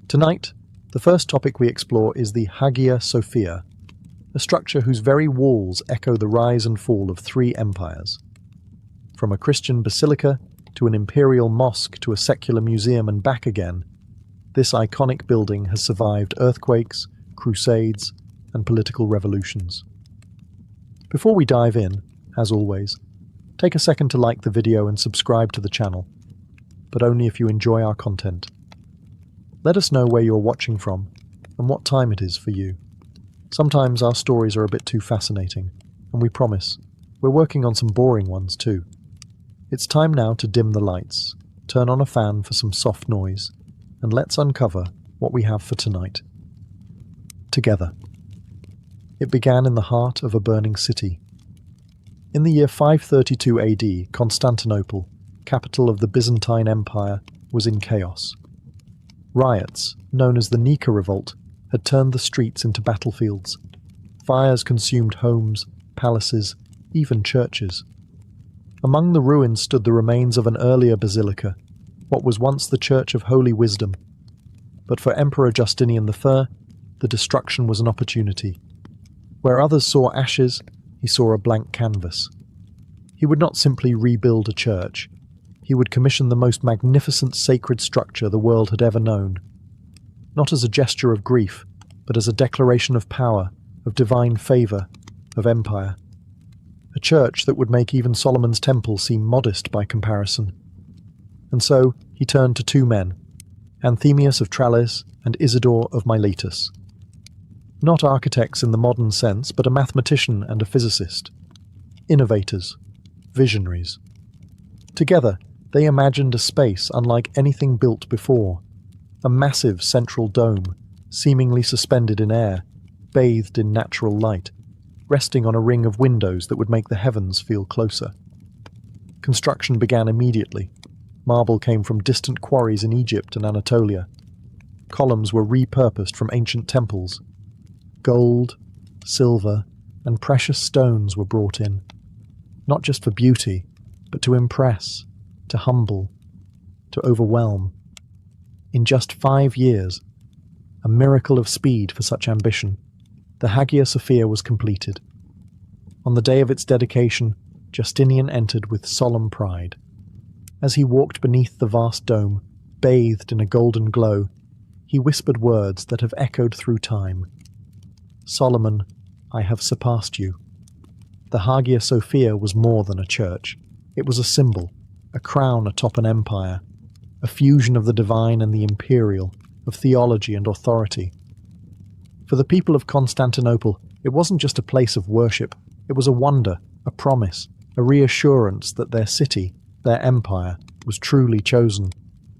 Tonight, the first topic we explore is the Hagia Sophia, a structure whose very walls echo the rise and fall of three empires. From a Christian basilica to an imperial mosque to a secular museum and back again, this iconic building has survived earthquakes, crusades, and political revolutions. Before we dive in, as always, take a second to like the video and subscribe to the channel, but only if you enjoy our content. Let us know where you're watching from and what time it is for you. Sometimes our stories are a bit too fascinating, and we promise, we're working on some boring ones too. It's time now to dim the lights, turn on a fan for some soft noise, and let's uncover what we have for tonight. Together. It began in the heart of a burning city. In the year 532 AD, Constantinople, capital of the Byzantine Empire, was in chaos. Riots, known as the Nika Revolt, had turned the streets into battlefields. Fires consumed homes, palaces, even churches. Among the ruins stood the remains of an earlier basilica, what was once the Church of Holy Wisdom. But for Emperor Justinian I, the destruction was an opportunity. Where others saw ashes, he saw a blank canvas. He would not simply rebuild a church. He would commission the most magnificent sacred structure the world had ever known. Not as a gesture of grief, but as a declaration of power, of divine favour, of empire. A church that would make even Solomon's temple seem modest by comparison. And so he turned to two men, Anthemius of Tralles and Isidore of Miletus. Not architects in the modern sense, but a mathematician and a physicist. Innovators, visionaries. Together, they imagined a space unlike anything built before. A massive central dome, seemingly suspended in air, bathed in natural light, resting on a ring of windows that would make the heavens feel closer. Construction began immediately. Marble came from distant quarries in Egypt and Anatolia. Columns were repurposed from ancient temples. Gold, silver, and precious stones were brought in, not just for beauty, but to impress, to humble, to overwhelm. In just 5 years, a miracle of speed for such ambition, the Hagia Sophia was completed. On the day of its dedication, Justinian entered with solemn pride. As he walked beneath the vast dome, bathed in a golden glow, he whispered words that have echoed through time. Solomon, I have surpassed you. The Hagia Sophia was more than a church. It was a symbol, a crown atop an empire, a fusion of the divine and the imperial, of theology and authority. For the people of Constantinople, it wasn't just a place of worship, it was a wonder, a promise, a reassurance that their city, their empire, was truly chosen.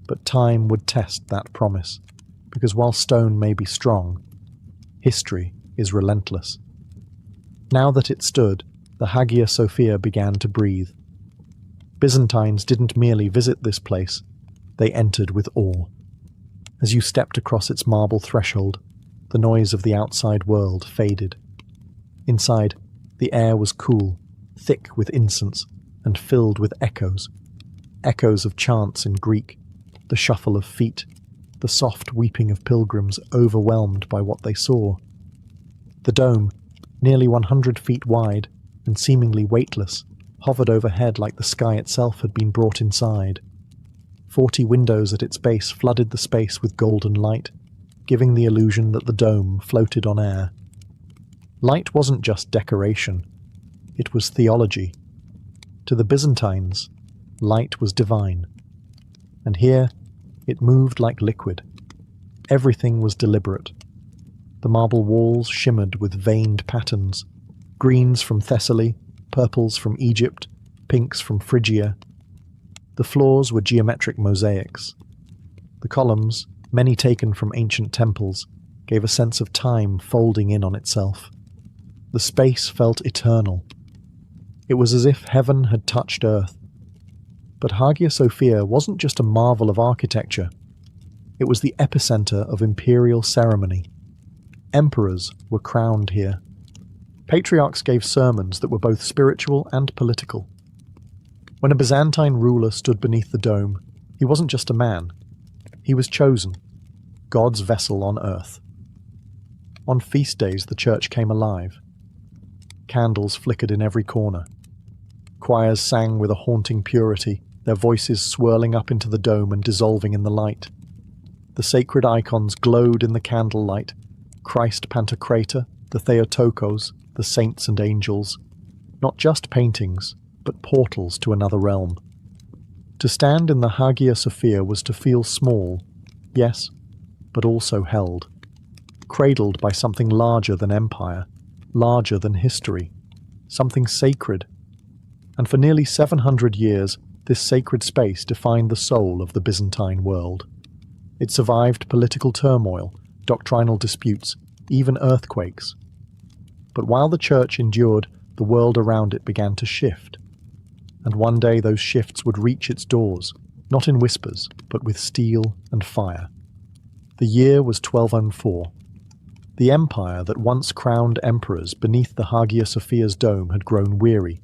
But time would test that promise, because while stone may be strong, history is relentless. Now that it stood, the Hagia Sophia began to breathe. Byzantines didn't merely visit this place, they entered with awe. As you stepped across its marble threshold, the noise of the outside world faded. Inside, the air was cool, thick with incense, and filled with echoes. Echoes of chants in Greek, the shuffle of feet, the soft weeping of pilgrims overwhelmed by what they saw. The dome, nearly 100 feet wide and seemingly weightless, hovered overhead like the sky itself had been brought inside. 40 windows at its base flooded the space with golden light, giving the illusion that the dome floated on air. Light wasn't just decoration, it was theology. To the Byzantines, light was divine. And here, it moved like liquid. Everything was deliberate. The marble walls shimmered with veined patterns, greens from Thessaly, purples from Egypt, pinks from Phrygia. The floors were geometric mosaics. The columns, many taken from ancient temples, gave a sense of time folding in on itself. The space felt eternal. It was as if heaven had touched earth. But Hagia Sophia wasn't just a marvel of architecture. It was the epicenter of imperial ceremony. Emperors were crowned here. Patriarchs gave sermons that were both spiritual and political. When a Byzantine ruler stood beneath the dome, he wasn't just a man. He was chosen. God's vessel on earth. On feast days, the church came alive. Candles flickered in every corner. Choirs sang with a haunting purity, their voices swirling up into the dome and dissolving in the light. The sacred icons glowed in the candlelight: Christ Pantocrator, the Theotokos, the saints and angels. Not just paintings, but portals to another realm. To stand in the Hagia Sophia was to feel small, yes, but also held. Cradled by something larger than empire, larger than history, something sacred. And for nearly 700 years, this sacred space defined the soul of the Byzantine world. It survived political turmoil, doctrinal disputes, even earthquakes. But while the church endured, the world around it began to shift. And one day those shifts would reach its doors, not in whispers, but with steel and fire. The year was 1204. The empire that once crowned emperors beneath the Hagia Sophia's dome had grown weary,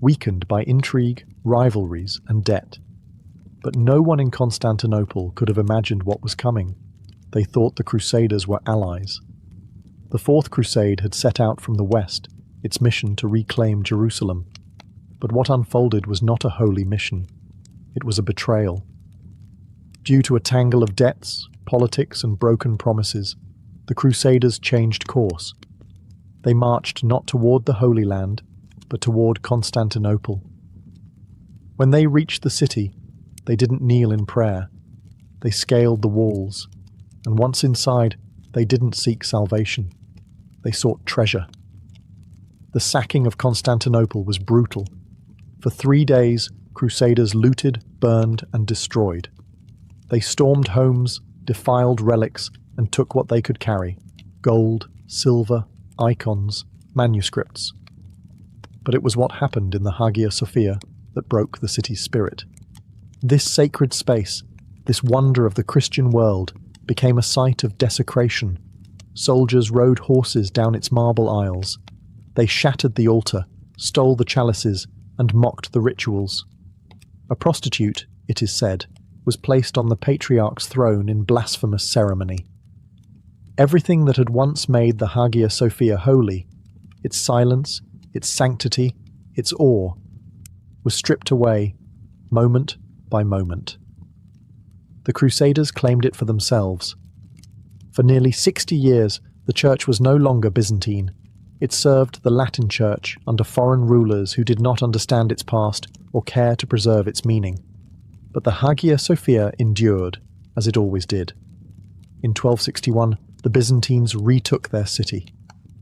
weakened by intrigue, rivalries, and debt. But no one in Constantinople could have imagined what was coming. They thought the Crusaders were allies. The Fourth Crusade had set out from the west, its mission to reclaim Jerusalem. But what unfolded was not a holy mission. It was a betrayal. Due to a tangle of debts, politics, and broken promises, the Crusaders changed course. They marched not toward the Holy Land, but toward Constantinople. When they reached the city, they didn't kneel in prayer. They scaled the walls, and once inside, they didn't seek salvation. They sought treasure. The sacking of Constantinople was brutal. For 3 days, Crusaders looted, burned, and destroyed. They stormed homes, defiled relics, and took what they could carry: gold, silver, icons, manuscripts. But it was what happened in the Hagia Sophia that broke the city's spirit. This sacred space, this wonder of the Christian world, became a site of desecration. Soldiers rode horses down its marble aisles. They shattered the altar, stole the chalices, and mocked the rituals. A prostitute, it is said, was placed on the patriarch's throne in blasphemous ceremony. Everything that had once made the Hagia Sophia holy, its silence, its sanctity, its awe, was stripped away, moment by moment. The Crusaders claimed it for themselves. For nearly 60 years, the church was no longer Byzantine. It served the Latin Church under foreign rulers who did not understand its past or care to preserve its meaning. But the Hagia Sophia endured, as it always did. In 1261, the Byzantines retook their city.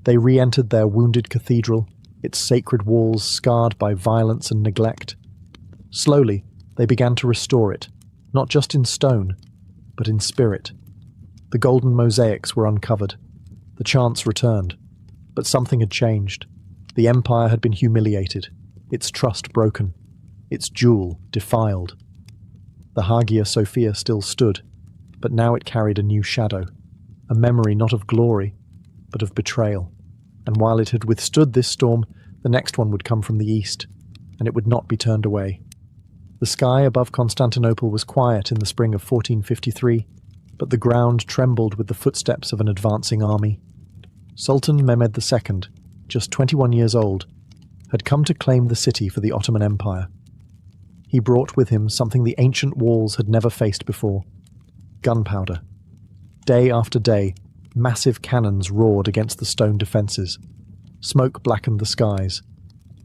They re-entered their wounded cathedral, its sacred walls scarred by violence and neglect. Slowly, they began to restore it, not just in stone, but in spirit. The golden mosaics were uncovered. The chants returned. But something had changed. The empire had been humiliated, its trust broken, its jewel defiled. The Hagia Sophia still stood, but now it carried a new shadow, a memory not of glory, but of betrayal. And while it had withstood this storm, the next one would come from the east, and it would not be turned away. The sky above Constantinople was quiet in the spring of 1453, but the ground trembled with the footsteps of an advancing army. Sultan Mehmed II, just 21 years old, had come to claim the city for the Ottoman Empire. He brought with him something the ancient walls had never faced before: gunpowder. Day after day, massive cannons roared against the stone defences. Smoke blackened the skies.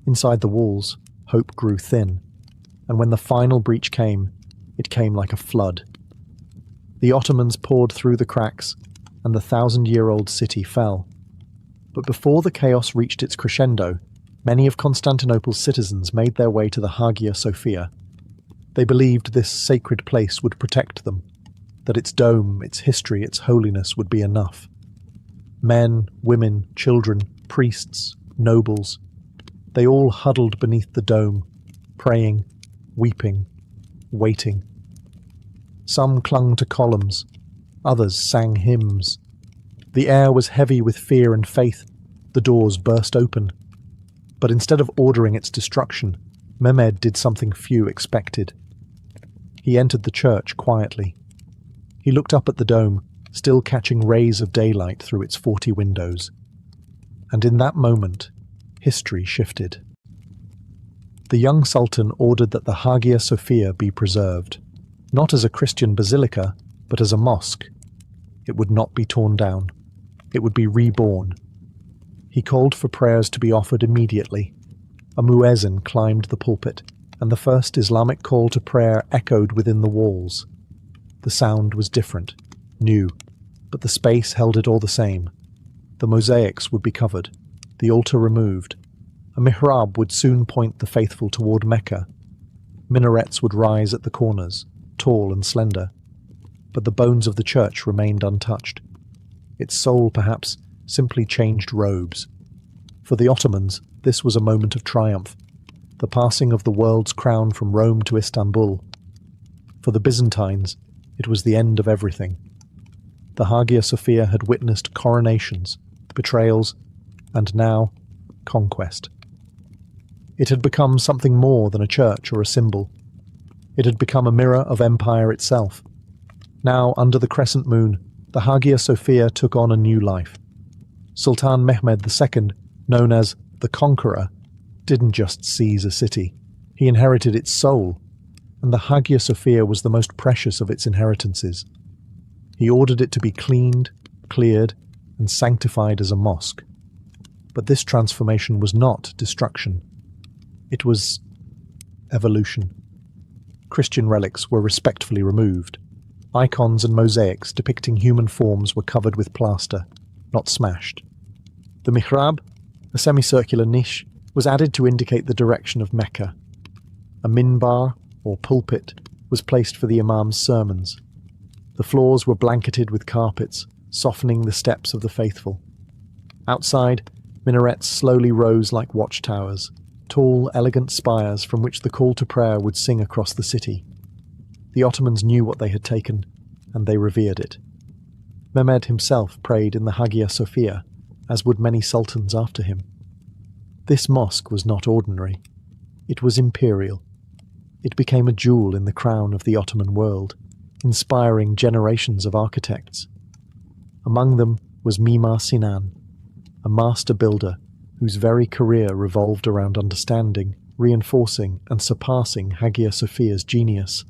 Inside the walls, hope grew thin, and when the final breach came, it came like a flood. The Ottomans poured through the cracks, and the 1,000-year-old city fell. But before the chaos reached its crescendo, many of Constantinople's citizens made their way to the Hagia Sophia. They believed this sacred place would protect them, that its dome, its history, its holiness would be enough. Men, women, children, priests, nobles, they all huddled beneath the dome, praying, weeping, waiting. Some clung to columns, others sang hymns. The air was heavy with fear and faith. The doors burst open. But instead of ordering its destruction, Mehmed did something few expected. He entered the church quietly. He looked up at the dome, still catching rays of daylight through its 40 windows. And in that moment, history shifted. The young Sultan ordered that the Hagia Sophia be preserved, not as a Christian basilica, but as a mosque. It would not be torn down. It would be reborn. He called for prayers to be offered immediately. A muezzin climbed the pulpit, and the first Islamic call to prayer echoed within the walls. The sound was different, new, but the space held it all the same. The mosaics would be covered, the altar removed. A mihrab would soon point the faithful toward Mecca. Minarets would rise at the corners, tall and slender. But the bones of the church remained untouched. Its soul, perhaps, simply changed robes. For the Ottomans, this was a moment of triumph, the passing of the world's crown from Rome to Istanbul. For the Byzantines, it was the end of everything. The Hagia Sophia had witnessed coronations, betrayals, and now, conquest. It had become something more than a church or a symbol. It had become a mirror of empire itself. Now, under the crescent moon, the Hagia Sophia took on a new life. Sultan Mehmed II, known as the Conqueror, didn't just seize a city. He inherited its soul, and the Hagia Sophia was the most precious of its inheritances. He ordered it to be cleaned, cleared, and sanctified as a mosque. But this transformation was not destruction. It was evolution. Christian relics were respectfully removed. Icons and mosaics depicting human forms were covered with plaster, not smashed. The mihrab, a semicircular niche, was added to indicate the direction of Mecca. A minbar, or pulpit, was placed for the imam's sermons. The floors were blanketed with carpets, softening the steps of the faithful. Outside, minarets slowly rose like watchtowers, tall, elegant spires from which the call to prayer would sing across the city. The Ottomans knew what they had taken, and they revered it. Mehmed himself prayed in the Hagia Sophia, as would many sultans after him. This mosque was not ordinary. It was imperial. It became a jewel in the crown of the Ottoman world, inspiring generations of architects. Among them was Mimar Sinan, a master builder whose very career revolved around understanding, reinforcing, and surpassing Hagia Sophia's genius.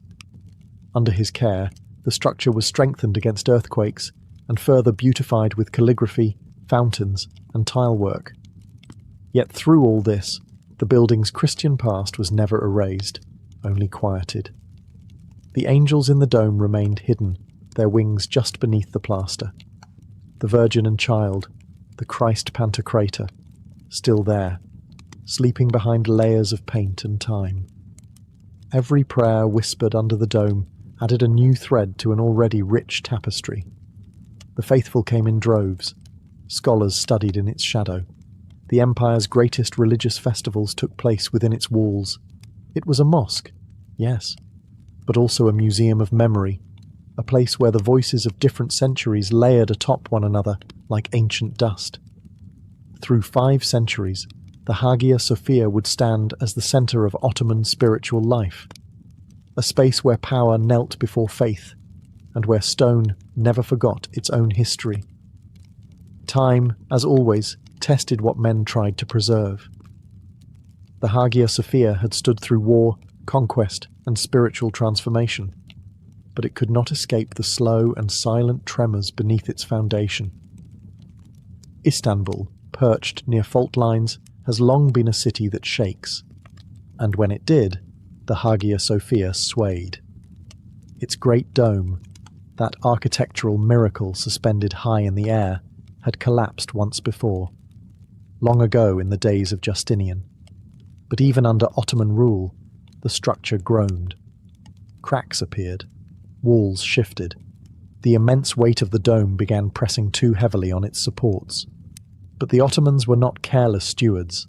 Under his care, the structure was strengthened against earthquakes and further beautified with calligraphy, fountains, and tilework. Yet through all this, the building's Christian past was never erased, only quieted. The angels in the dome remained hidden, their wings just beneath the plaster. The Virgin and Child, the Christ Pantocrator, still there, sleeping behind layers of paint and time. Every prayer whispered under the dome added a new thread to an already rich tapestry. The faithful came in droves. Scholars studied in its shadow. The empire's greatest religious festivals took place within its walls. It was a mosque, yes, but also a museum of memory, a place where the voices of different centuries layered atop one another like ancient dust. Through 5 centuries, the Hagia Sophia would stand as the center of Ottoman spiritual life, a space where power knelt before faith, and where stone never forgot its own history. Time, as always, tested what men tried to preserve. The Hagia Sophia had stood through war, conquest, and spiritual transformation, but it could not escape the slow and silent tremors beneath its foundation. Istanbul, perched near fault lines, has long been a city that shakes, and when it did, the Hagia Sophia swayed. Its great dome, that architectural miracle suspended high in the air, had collapsed once before, long ago in the days of Justinian. But even under Ottoman rule, the structure groaned. Cracks appeared, walls shifted. The immense weight of the dome began pressing too heavily on its supports. But the Ottomans were not careless stewards.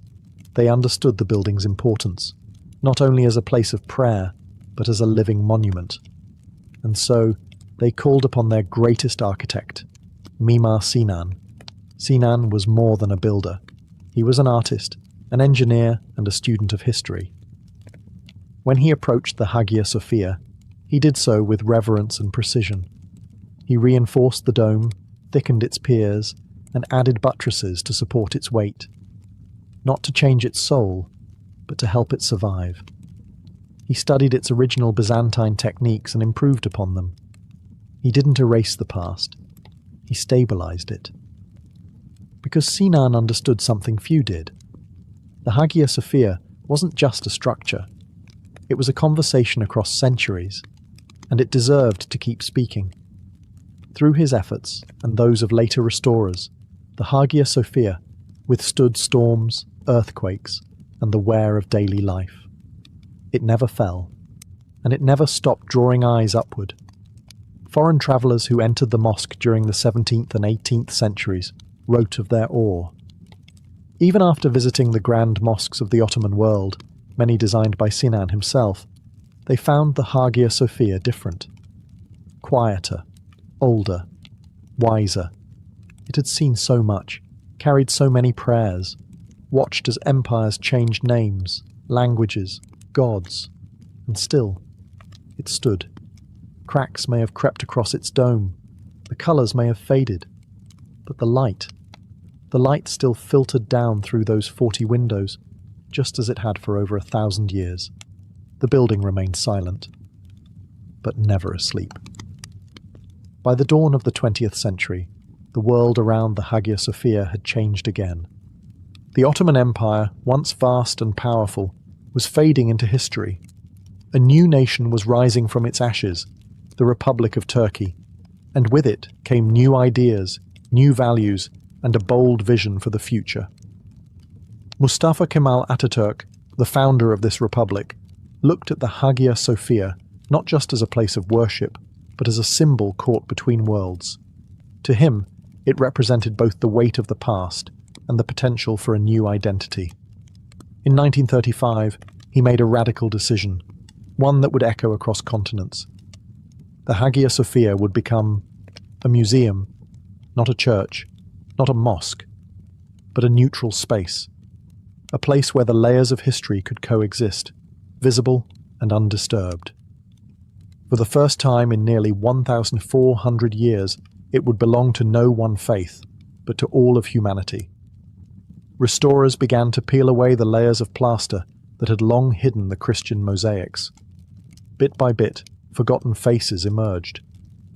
They understood the building's importance, not only as a place of prayer, but as a living monument. And so, they called upon their greatest architect, Mimar Sinan. Sinan was more than a builder. He was an artist, an engineer, and a student of history. When he approached the Hagia Sophia, he did so with reverence and precision. He reinforced the dome, thickened its piers, and added buttresses to support its weight. Not to change its soul, but to help it survive. He studied its original Byzantine techniques and improved upon them. He didn't erase the past. He stabilized it. Because Sinan understood something few did. The Hagia Sophia wasn't just a structure. It was a conversation across centuries, and it deserved to keep speaking. Through his efforts, and those of later restorers, the Hagia Sophia withstood storms, earthquakes, and the wear of daily life. It never fell, and it never stopped drawing eyes upward. Foreign travellers who entered the mosque during the 17th and 18th centuries wrote of their awe. Even after visiting the grand mosques of the Ottoman world, many designed by Sinan himself, they found the Hagia Sophia different. Quieter, older, wiser. It had seen so much, carried so many prayers, watched as empires changed names, languages, gods, and still, it stood. Cracks may have crept across its dome, the colours may have faded, but the light still filtered down through those 40 windows, just as it had for over 1,000 years. The building remained silent, but never asleep. By the dawn of the 20th century, the world around the Hagia Sophia had changed again. The Ottoman Empire, once vast and powerful, was fading into history. A new nation was rising from its ashes, the Republic of Turkey, and with it came new ideas, new values, and a bold vision for the future. Mustafa Kemal Ataturk, the founder of this republic, looked at the Hagia Sophia not just as a place of worship, but as a symbol caught between worlds. To him, it represented both the weight of the past and the potential for a new identity. In 1935, he made a radical decision, one that would echo across continents. The Hagia Sophia would become a museum, not a church, not a mosque, but a neutral space, a place where the layers of history could coexist, visible and undisturbed. For the first time in nearly 1,400 years, it would belong to no one faith, but to all of humanity. Restorers began to peel away the layers of plaster that had long hidden the Christian mosaics. Bit by bit, forgotten faces emerged.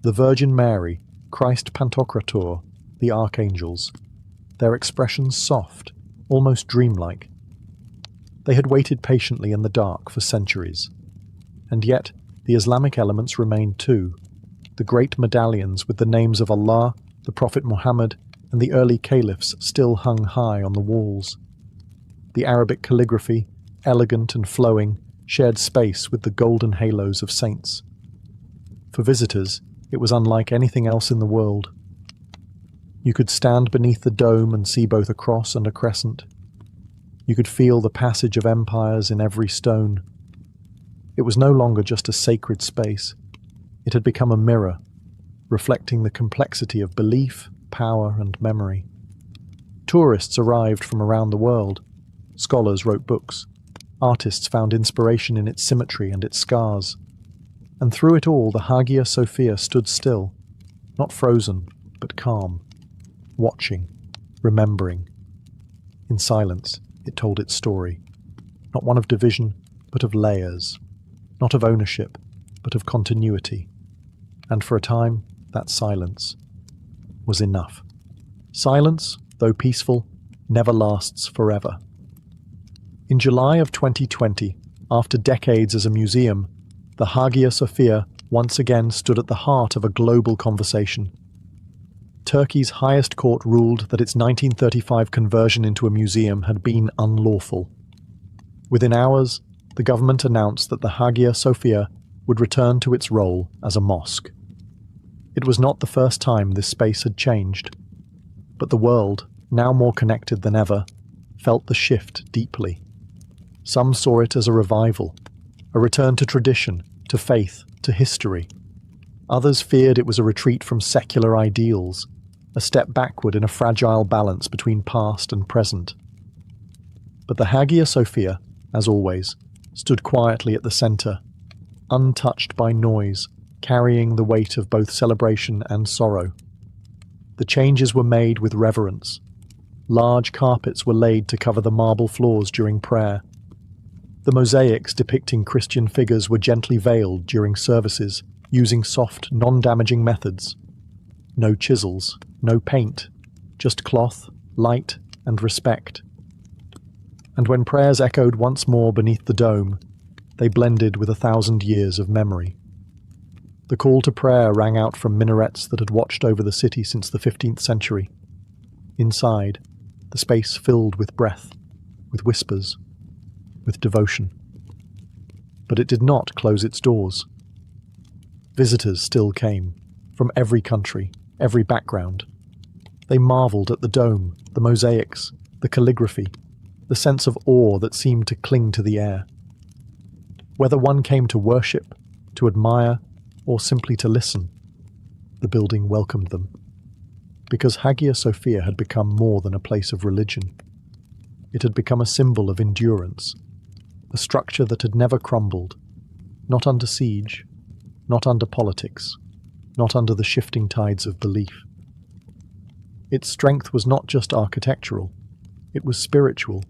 The Virgin Mary, Christ Pantocrator, the archangels, their expressions soft, almost dreamlike. They had waited patiently in the dark for centuries. And yet, the Islamic elements remained too. The great medallions with the names of Allah, the Prophet Muhammad, and the early caliphs still hung high on the walls. The Arabic calligraphy, elegant and flowing, shared space with the golden halos of saints. For visitors, it was unlike anything else in the world. You could stand beneath the dome and see both a cross and a crescent. You could feel the passage of empires in every stone. It was no longer just a sacred space. It had become a mirror, reflecting the complexity of belief, power, and memory. Tourists arrived from around the world. Scholars wrote books. Artists found inspiration in its symmetry and its scars. And through it all, the Hagia Sophia stood still, not frozen, but calm, watching, remembering. In silence, it told its story, not one of division, but of layers, not of ownership, but of continuity. And for a time, that silence was enough. Silence, though peaceful, never lasts forever. In July of 2020, after decades as a museum, the Hagia Sophia once again stood at the heart of a global conversation. Turkey's highest court ruled that its 1935 conversion into a museum had been unlawful. Within hours, the government announced that the Hagia Sophia would return to its role as a mosque. It was not the first time this space had changed, but the world, now more connected than ever, felt the shift deeply. Some saw it as a revival, a return to tradition, to faith, to history. Others feared it was a retreat from secular ideals, a step backward in a fragile balance between past and present. But the Hagia Sophia, as always, stood quietly at the center, untouched by noise, carrying the weight of both celebration and sorrow. The changes were made with reverence. Large carpets were laid to cover the marble floors during prayer. The mosaics depicting Christian figures were gently veiled during services, using soft, non-damaging methods. No chisels, no paint, just cloth, light, and respect. And when prayers echoed once more beneath the dome, they blended with 1,000 years of memory. The call to prayer rang out from minarets that had watched over the city since the 15th century. Inside, the space filled with breath, with whispers, with devotion. But it did not close its doors. Visitors still came, from every country, every background. They marveled at the dome, the mosaics, the calligraphy, the sense of awe that seemed to cling to the air. Whether one came to worship, to admire, or simply to listen, the building welcomed them. Because Hagia Sophia had become more than a place of religion. It had become a symbol of endurance, a structure that had never crumbled, not under siege, not under politics, not under the shifting tides of belief. Its strength was not just architectural, it was spiritual,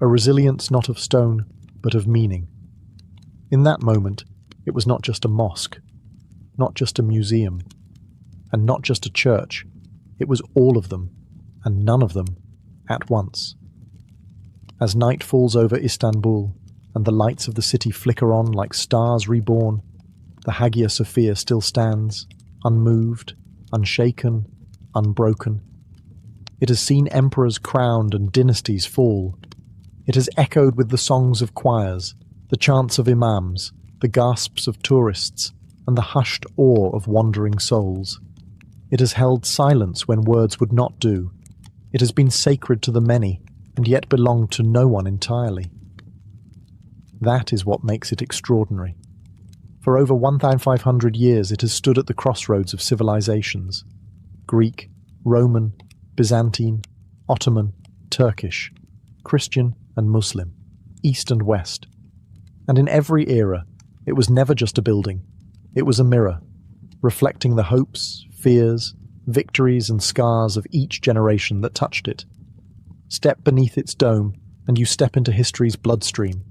a resilience not of stone, but of meaning. In that moment, it was not just a mosque, not just a museum, and not just a church. It was all of them, and none of them, at once. As night falls over Istanbul, and the lights of the city flicker on like stars reborn, the Hagia Sophia still stands, unmoved, unshaken, unbroken. It has seen emperors crowned and dynasties fall. It has echoed with the songs of choirs, the chants of imams, the gasps of tourists, and the hushed awe of wandering souls. It has held silence when words would not do. It has been sacred to the many, and yet belonged to no one entirely. That is what makes it extraordinary. For over 1,500 years it has stood at the crossroads of civilizations. Greek, Roman, Byzantine, Ottoman, Turkish, Christian and Muslim, East and West. And in every era, it was never just a building. It was a mirror, reflecting the hopes, fears, victories and scars of each generation that touched it. Step beneath its dome, and you step into history's bloodstream.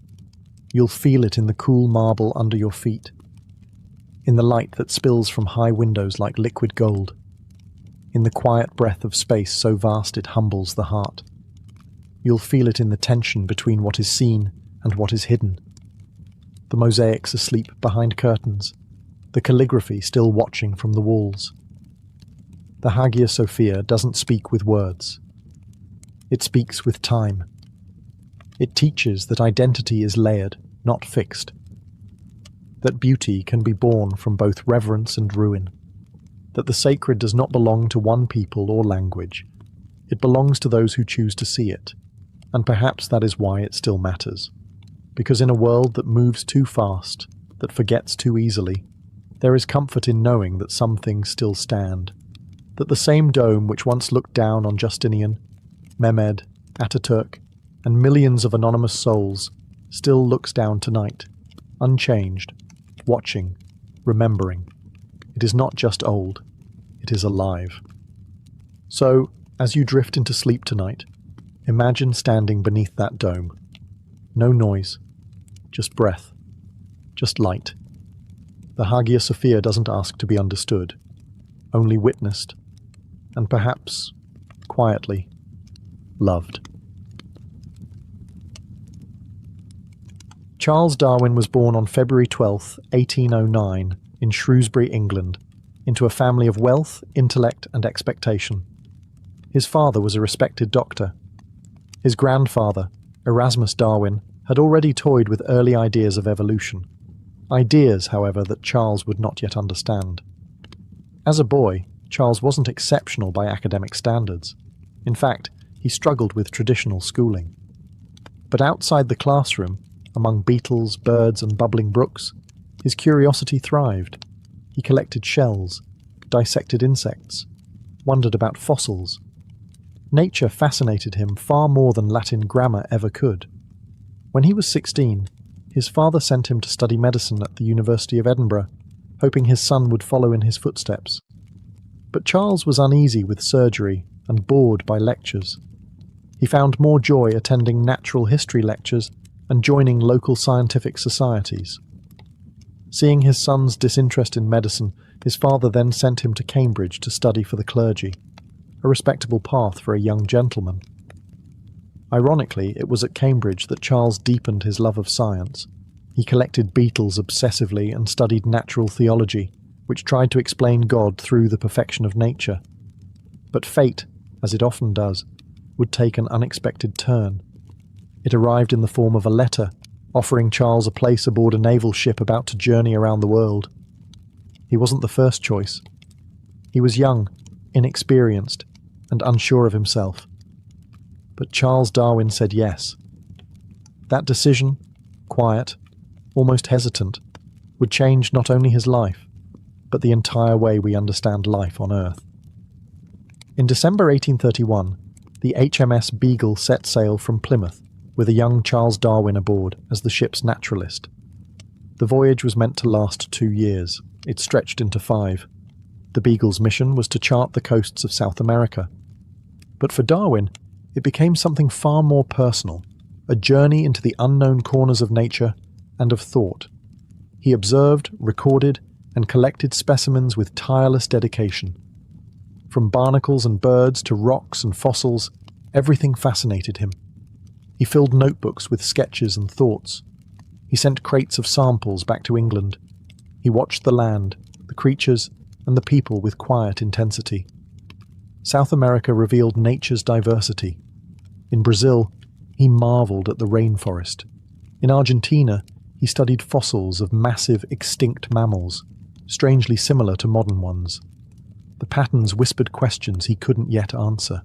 You'll feel it in the cool marble under your feet, in the light that spills from high windows like liquid gold, in the quiet breath of space so vast it humbles the heart. You'll feel it in the tension between what is seen and what is hidden. The mosaics asleep behind curtains, the calligraphy still watching from the walls. The Hagia Sophia doesn't speak with words. It speaks with time. It teaches that identity is layered, not fixed. That beauty can be born from both reverence and ruin. That the sacred does not belong to one people or language. It belongs to those who choose to see it. And perhaps that is why it still matters. Because in a world that moves too fast, that forgets too easily, there is comfort in knowing that some things still stand. That the same dome which once looked down on Justinian, Mehmed, Ataturk, and millions of anonymous souls still looks down tonight, unchanged, watching, remembering. It is not just old, it is alive. So, as you drift into sleep tonight, imagine standing beneath that dome. No noise, just breath, just light. The Hagia Sophia doesn't ask to be understood, only witnessed, and perhaps, quietly, loved. Charles Darwin was born on February 12, 1809, in Shrewsbury, England, into a family of wealth, intellect and expectation. His father was a respected doctor. His grandfather, Erasmus Darwin, had already toyed with early ideas of evolution. Ideas, however, that Charles would not yet understand. As a boy, Charles wasn't exceptional by academic standards. In fact, he struggled with traditional schooling. But outside the classroom, among beetles, birds and bubbling brooks, his curiosity thrived. He collected shells, dissected insects, wondered about fossils. Nature fascinated him far more than Latin grammar ever could. When he was 16, his father sent him to study medicine at the University of Edinburgh, hoping his son would follow in his footsteps. But Charles was uneasy with surgery and bored by lectures. He found more joy attending natural history lectures and joining local scientific societies. Seeing his son's disinterest in medicine, his father then sent him to Cambridge to study for the clergy, a respectable path for a young gentleman. Ironically, it was at Cambridge that Charles deepened his love of science. He collected beetles obsessively and studied natural theology, which tried to explain God through the perfection of nature. But fate, as it often does, would take an unexpected turn. It arrived in the form of a letter offering Charles a place aboard a naval ship about to journey around the world. He wasn't the first choice. He was young, inexperienced, and unsure of himself. But Charles Darwin said yes. That decision, quiet, almost hesitant, would change not only his life, but the entire way we understand life on Earth. In December 1831, the HMS Beagle set sail from Plymouth with a young Charles Darwin aboard as the ship's naturalist. The voyage was meant to last 2 years. It stretched into 5. The Beagle's mission was to chart the coasts of South America. But for Darwin, it became something far more personal, a journey into the unknown corners of nature and of thought. He observed, recorded, and collected specimens with tireless dedication. From barnacles and birds to rocks and fossils, everything fascinated him. He filled notebooks with sketches and thoughts. He sent crates of samples back to England. He watched the land, the creatures, and the people with quiet intensity. South America revealed nature's diversity. In Brazil, he marveled at the rainforest. In Argentina, he studied fossils of massive extinct mammals, strangely similar to modern ones. The patterns whispered questions he couldn't yet answer.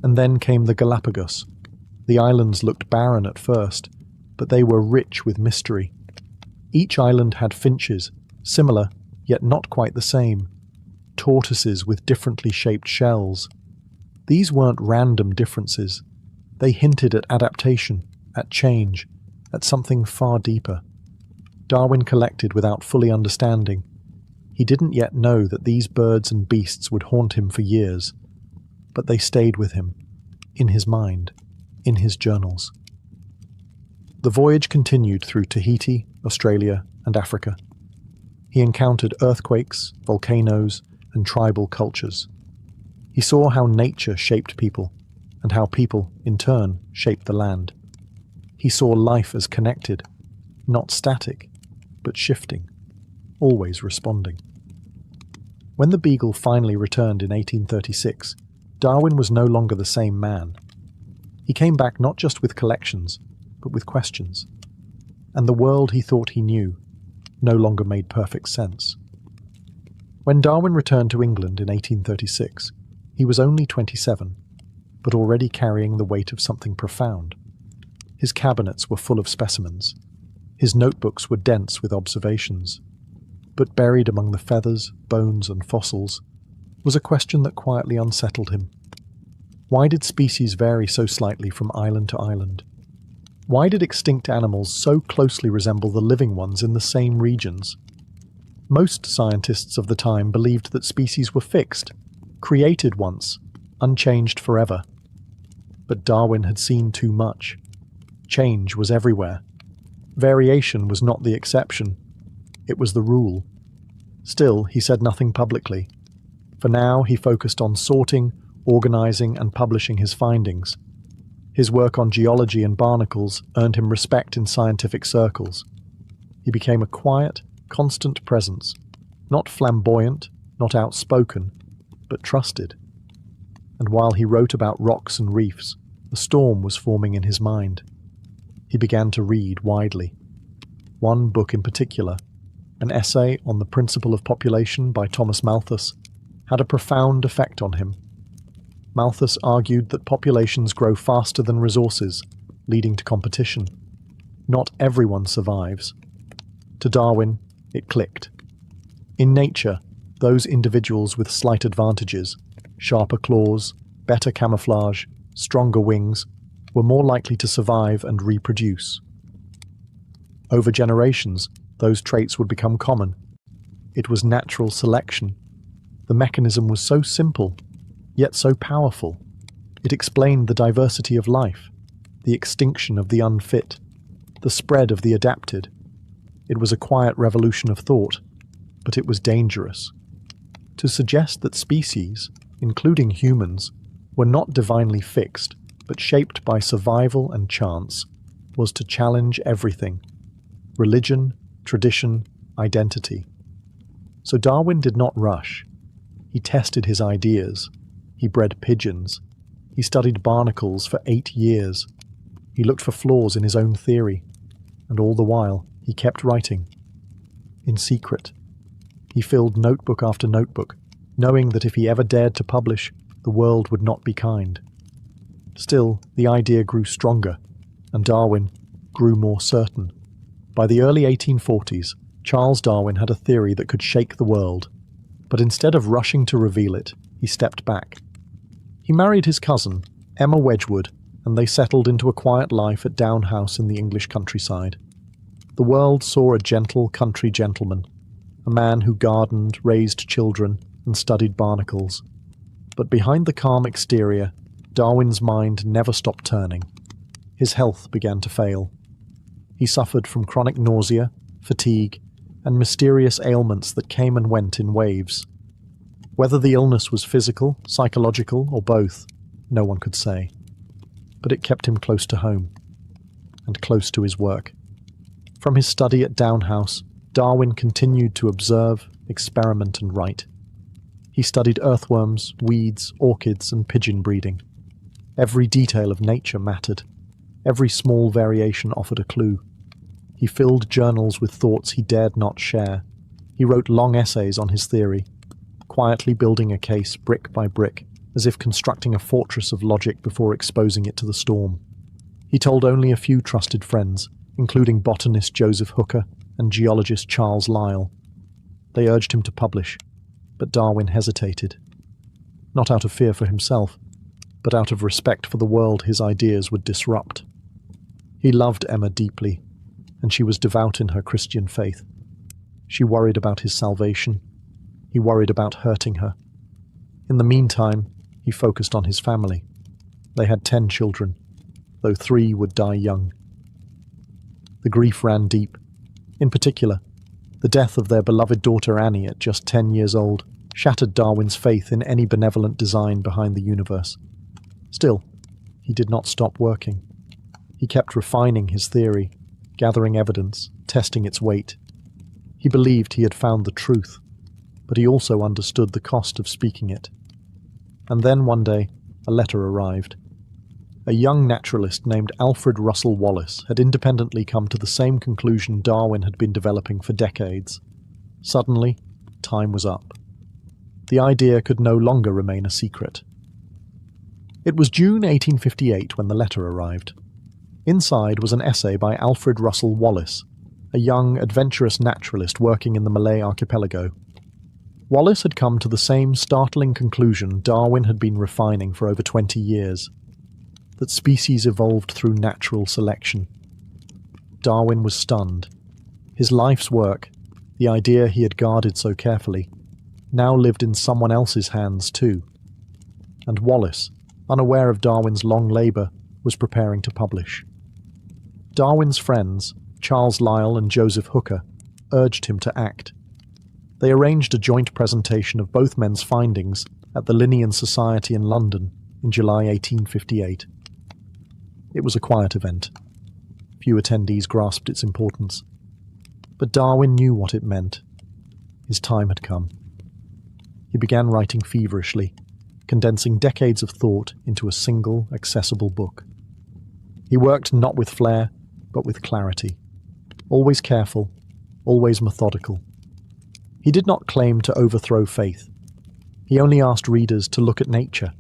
And then came the Galapagos. The islands looked barren at first, but they were rich with mystery. Each island had finches, similar, yet not quite the same. Tortoises with differently shaped shells. These weren't random differences. They hinted at adaptation, at change, at something far deeper. Darwin collected without fully understanding. He didn't yet know that these birds and beasts would haunt him for years, but they stayed with him, in his mind, in his journals. The voyage continued through Tahiti, Australia, and Africa. He encountered earthquakes, volcanoes, and tribal cultures. He saw how nature shaped people, and how people, in turn, shaped the land. He saw life as connected, not static, but shifting, always responding. When the Beagle finally returned in 1836, Darwin was no longer the same man. He came back not just with collections, but with questions. And the world he thought he knew no longer made perfect sense. When Darwin returned to England in 1836, he was only 27, but already carrying the weight of something profound. His cabinets were full of specimens. His notebooks were dense with observations. But buried among the feathers, bones, and fossils was a question that quietly unsettled him. Why did species vary so slightly from island to island? Why did extinct animals so closely resemble the living ones in the same regions? Most scientists of the time believed that species were fixed, created once, unchanged forever. But Darwin had seen too much. Change was everywhere. Variation was not the exception. It was the rule. Still, he said nothing publicly. For now, he focused on sorting, organizing, and publishing his findings. His work on geology and barnacles earned him respect in scientific circles. He became a quiet, constant presence, not flamboyant, not outspoken, but trusted. And while he wrote about rocks and reefs, a storm was forming in his mind. He began to read widely. One book in particular, an essay on the principle of population by Thomas Malthus, had a profound effect on him. Malthus argued that populations grow faster than resources, leading to competition. Not everyone survives. To Darwin, it clicked. In nature, those individuals with slight advantages, sharper claws, better camouflage, stronger wings, were more likely to survive and reproduce. Over generations, those traits would become common. It was natural selection. The mechanism was so simple, yet so powerful. It explained the diversity of life, the extinction of the unfit, the spread of the adapted. It was a quiet revolution of thought, but it was dangerous. To suggest that species, including humans, were not divinely fixed, but shaped by survival and chance, was to challenge everything: religion, tradition, identity. So Darwin did not rush. He tested his ideas. He bred pigeons. He studied barnacles for 8 years. He looked for flaws in his own theory. And all the while, he kept writing. In secret. He filled notebook after notebook, knowing that if he ever dared to publish, the world would not be kind. Still, the idea grew stronger, and Darwin grew more certain. By the early 1840s, Charles Darwin had a theory that could shake the world, but instead of rushing to reveal it, he stepped back. He married his cousin, Emma Wedgwood, and they settled into a quiet life at Down House in the English countryside. The world saw a gentle country gentleman, a man who gardened, raised children, and studied barnacles. But behind the calm exterior, Darwin's mind never stopped turning. His health began to fail. He suffered from chronic nausea, fatigue, and mysterious ailments that came and went in waves. Whether the illness was physical, psychological, or both, no one could say. But it kept him close to home, and close to his work. From his study at Down House, Darwin continued to observe, experiment, and write. He studied earthworms, weeds, orchids, and pigeon breeding. Every detail of nature mattered. Every small variation offered a clue. He filled journals with thoughts he dared not share. He wrote long essays on his theory, quietly building a case brick by brick, as if constructing a fortress of logic before exposing it to the storm. He told only a few trusted friends, including botanist Joseph Hooker and geologist Charles Lyell. They urged him to publish, but Darwin hesitated. Not out of fear for himself, but out of respect for the world his ideas would disrupt. He loved Emma deeply, and she was devout in her Christian faith. She worried about his salvation. He worried about hurting her. In the meantime, he focused on his family. They had 10 children, though 3 would die young. The grief ran deep. In particular, the death of their beloved daughter Annie at just 10 years old shattered Darwin's faith in any benevolent design behind the universe. Still, he did not stop working. He kept refining his theory, gathering evidence, testing its weight. He believed he had found the truth, but he also understood the cost of speaking it. And then one day, a letter arrived. A young naturalist named Alfred Russel Wallace had independently come to the same conclusion Darwin had been developing for decades. Suddenly, time was up. The idea could no longer remain a secret. It was June 1858 when the letter arrived. Inside was an essay by Alfred Russel Wallace, a young, adventurous naturalist working in the Malay archipelago. Wallace had come to the same startling conclusion Darwin had been refining for over 20 years, that species evolved through natural selection. Darwin was stunned. His life's work, the idea he had guarded so carefully, now lived in someone else's hands too. And Wallace, unaware of Darwin's long labour, was preparing to publish. Darwin's friends, Charles Lyell and Joseph Hooker, urged him to act. They arranged a joint presentation of both men's findings at the Linnean Society in London in July 1858. It was a quiet event. Few attendees grasped its importance. But Darwin knew what it meant. His time had come. He began writing feverishly, condensing decades of thought into a single, accessible book. He worked not with flair, but with clarity. Always careful, always methodical. He did not claim to overthrow faith. He only asked readers to look at nature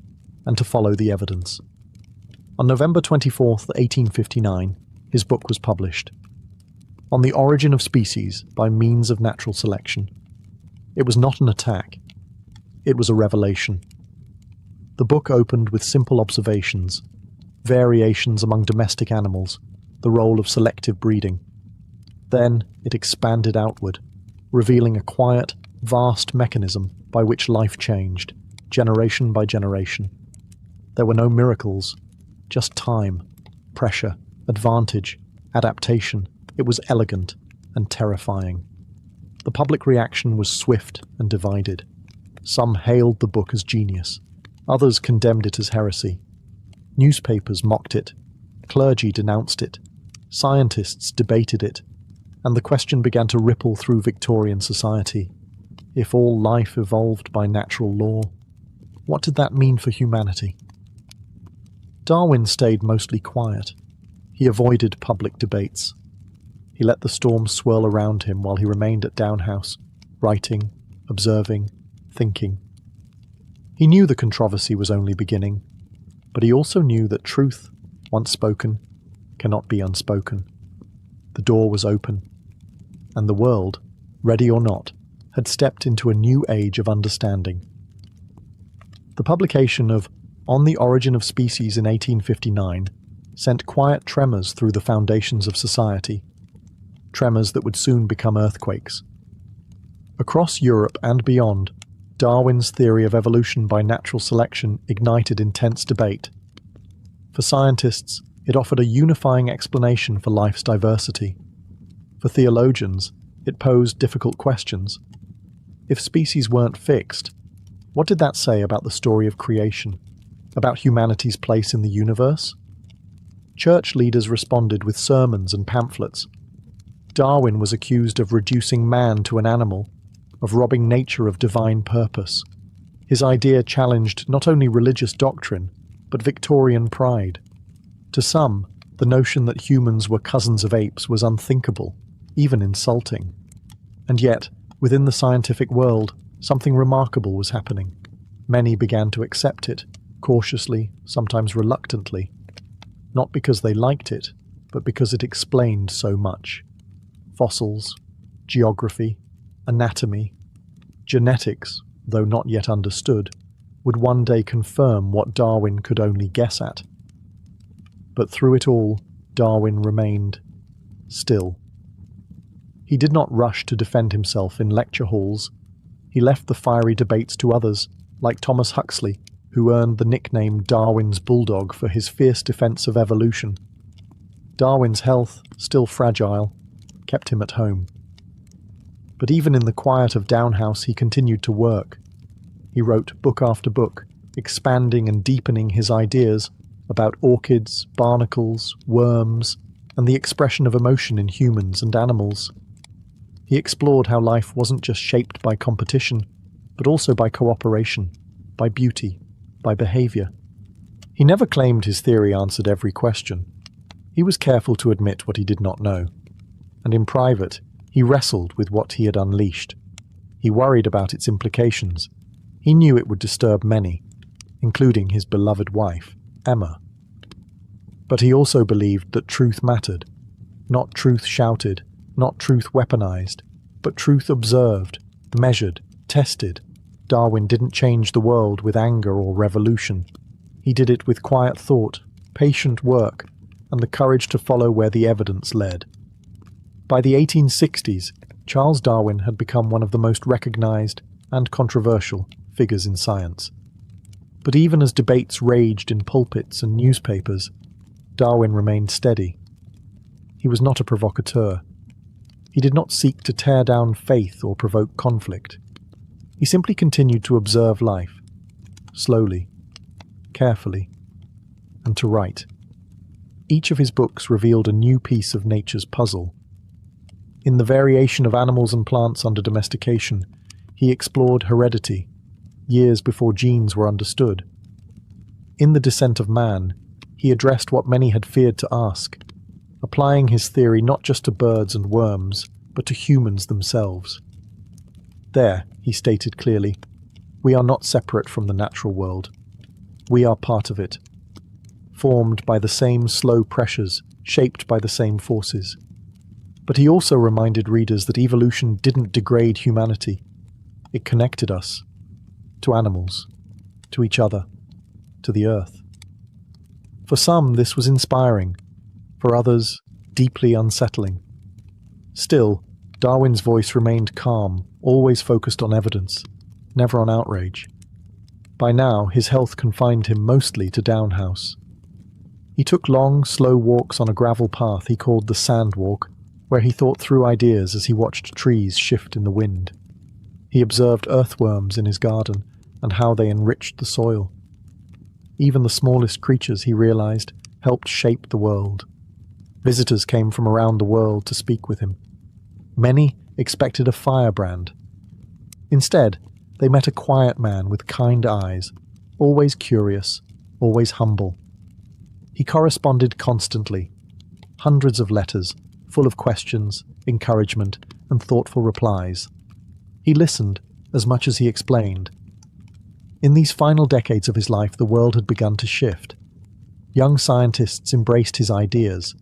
and to follow the evidence. On November 24th, 1859, his book was published. On the Origin of Species by Means of Natural Selection. It was not an attack. It was a revelation. The book opened with simple observations, variations among domestic animals, the role of selective breeding. Then it expanded outward, revealing a quiet, vast mechanism by which life changed, generation by generation. There were no miracles, just time, pressure, advantage, adaptation. It was elegant and terrifying. The public reaction was swift and divided. Some hailed the book as genius. Others condemned it as heresy. Newspapers mocked it. Clergy denounced it. Scientists debated it. And the question began to ripple through Victorian society. If all life evolved by natural law, what did that mean for humanity? Darwin stayed mostly quiet. He avoided public debates. He let the storm swirl around him while he remained at Downhouse, writing, observing, thinking. He knew the controversy was only beginning, but he also knew that truth, once spoken, cannot be unspoken. The door was open, and the world, ready or not, had stepped into a new age of understanding. The publication of On the Origin of Species in 1859 sent quiet tremors through the foundations of society, tremors that would soon become earthquakes. Across Europe and beyond, Darwin's theory of evolution by natural selection ignited intense debate. For scientists, it offered a unifying explanation for life's diversity. For theologians, it posed difficult questions. If species weren't fixed, what did that say about the story of creation? About humanity's place in the universe? Church leaders responded with sermons and pamphlets. Darwin was accused of reducing man to an animal, of robbing nature of divine purpose. His idea challenged not only religious doctrine, but Victorian pride. To some, the notion that humans were cousins of apes was unthinkable, even insulting. And yet, within the scientific world, something remarkable was happening. Many began to accept it, cautiously, sometimes reluctantly. Not because they liked it, but because it explained so much. Fossils, geography, anatomy, genetics, though not yet understood, would one day confirm what Darwin could only guess at. But through it all, Darwin remained still. He did not rush to defend himself in lecture halls. He left the fiery debates to others, like Thomas Huxley, who earned the nickname Darwin's Bulldog for his fierce defense of evolution. Darwin's health, still fragile, kept him at home. But even in the quiet of Downhouse, he continued to work. He wrote book after book, expanding and deepening his ideas about orchids, barnacles, worms, and the expression of emotion in humans and animals. He explored how life wasn't just shaped by competition, but also by cooperation, by beauty, by behavior. He never claimed his theory answered every question. He was careful to admit what he did not know. And in private, he wrestled with what he had unleashed. He worried about its implications. He knew it would disturb many, including his beloved wife, Emma. But he also believed that truth mattered. Not truth shouted, not truth weaponized, but truth observed, measured, tested. Darwin didn't change the world with anger or revolution. He did it with quiet thought, patient work, and the courage to follow where the evidence led. By the 1860s, Charles Darwin had become one of the most recognized and controversial figures in science. But even as debates raged in pulpits and newspapers, Darwin remained steady. He was not a provocateur. He did not seek to tear down faith or provoke conflict. He simply continued to observe life, slowly, carefully, and to write. Each of his books revealed a new piece of nature's puzzle. In the variation of animals and plants under domestication, he explored heredity, years before genes were understood. In The Descent of Man, he addressed what many had feared to ask, applying his theory not just to birds and worms, but to humans themselves. There, he stated clearly, we are not separate from the natural world. We are part of it, formed by the same slow pressures, shaped by the same forces. But he also reminded readers that evolution didn't degrade humanity. It connected us, to animals, to each other, to the earth. For some, this was inspiring. For others, deeply unsettling. Still, Darwin's voice remained calm, always focused on evidence, never on outrage. By now, his health confined him mostly to Down House. He took long, slow walks on a gravel path he called the Sand Walk, where he thought through ideas as he watched trees shift in the wind. He observed earthworms in his garden and how they enriched the soil. Even the smallest creatures, he realized, helped shape the world. Visitors came from around the world to speak with him. Many expected a firebrand. Instead, they met a quiet man with kind eyes, always curious, always humble. He corresponded constantly, hundreds of letters, full of questions, encouragement, and thoughtful replies. He listened as much as he explained. In these final decades of his life, the world had begun to shift. Young scientists embraced his ideas.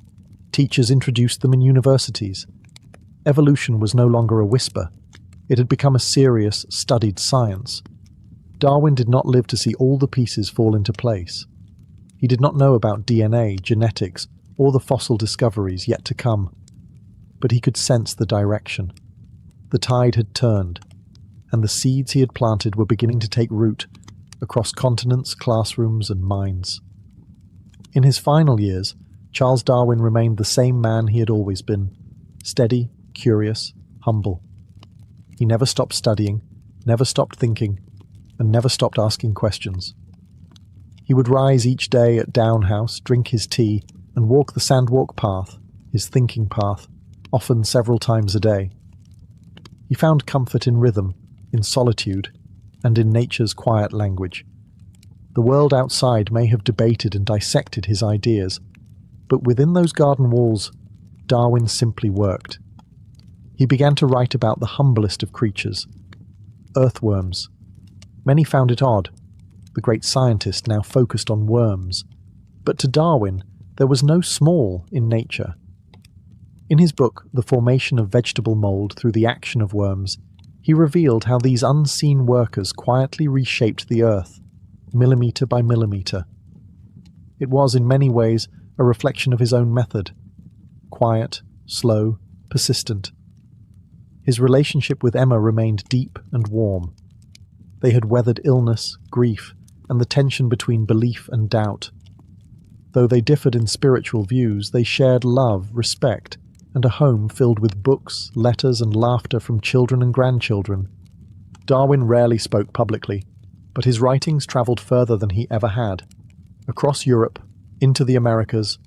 Teachers introduced them in universities. Evolution was no longer a whisper. It had become a serious, studied science. Darwin did not live to see all the pieces fall into place. He did not know about DNA, genetics, or the fossil discoveries yet to come. But he could sense the direction. The tide had turned, and the seeds he had planted were beginning to take root across continents, classrooms, and minds. In his final years, Charles Darwin remained the same man he had always been, steady, curious, humble. He never stopped studying, never stopped thinking, and never stopped asking questions. He would rise each day at Down House, drink his tea, and walk the Sandwalk path, his thinking path, often several times a day. He found comfort in rhythm, in solitude, and in nature's quiet language. The world outside may have debated and dissected his ideas, but within those garden walls, Darwin simply worked. He began to write about the humblest of creatures, earthworms. Many found it odd. The great scientist now focused on worms. But to Darwin, there was no small in nature. In his book, The Formation of Vegetable Mold Through the Action of Worms, he revealed how these unseen workers quietly reshaped the earth, millimetre by millimetre. It was, in many ways, a reflection of his own method. Quiet, slow, persistent. His relationship with Emma remained deep and warm. They had weathered illness, grief, and the tension between belief and doubt. Though they differed in spiritual views, they shared love, respect, and a home filled with books, letters, and laughter from children and grandchildren. Darwin rarely spoke publicly, but his writings travelled further than he ever had, across Europe, into the Americas,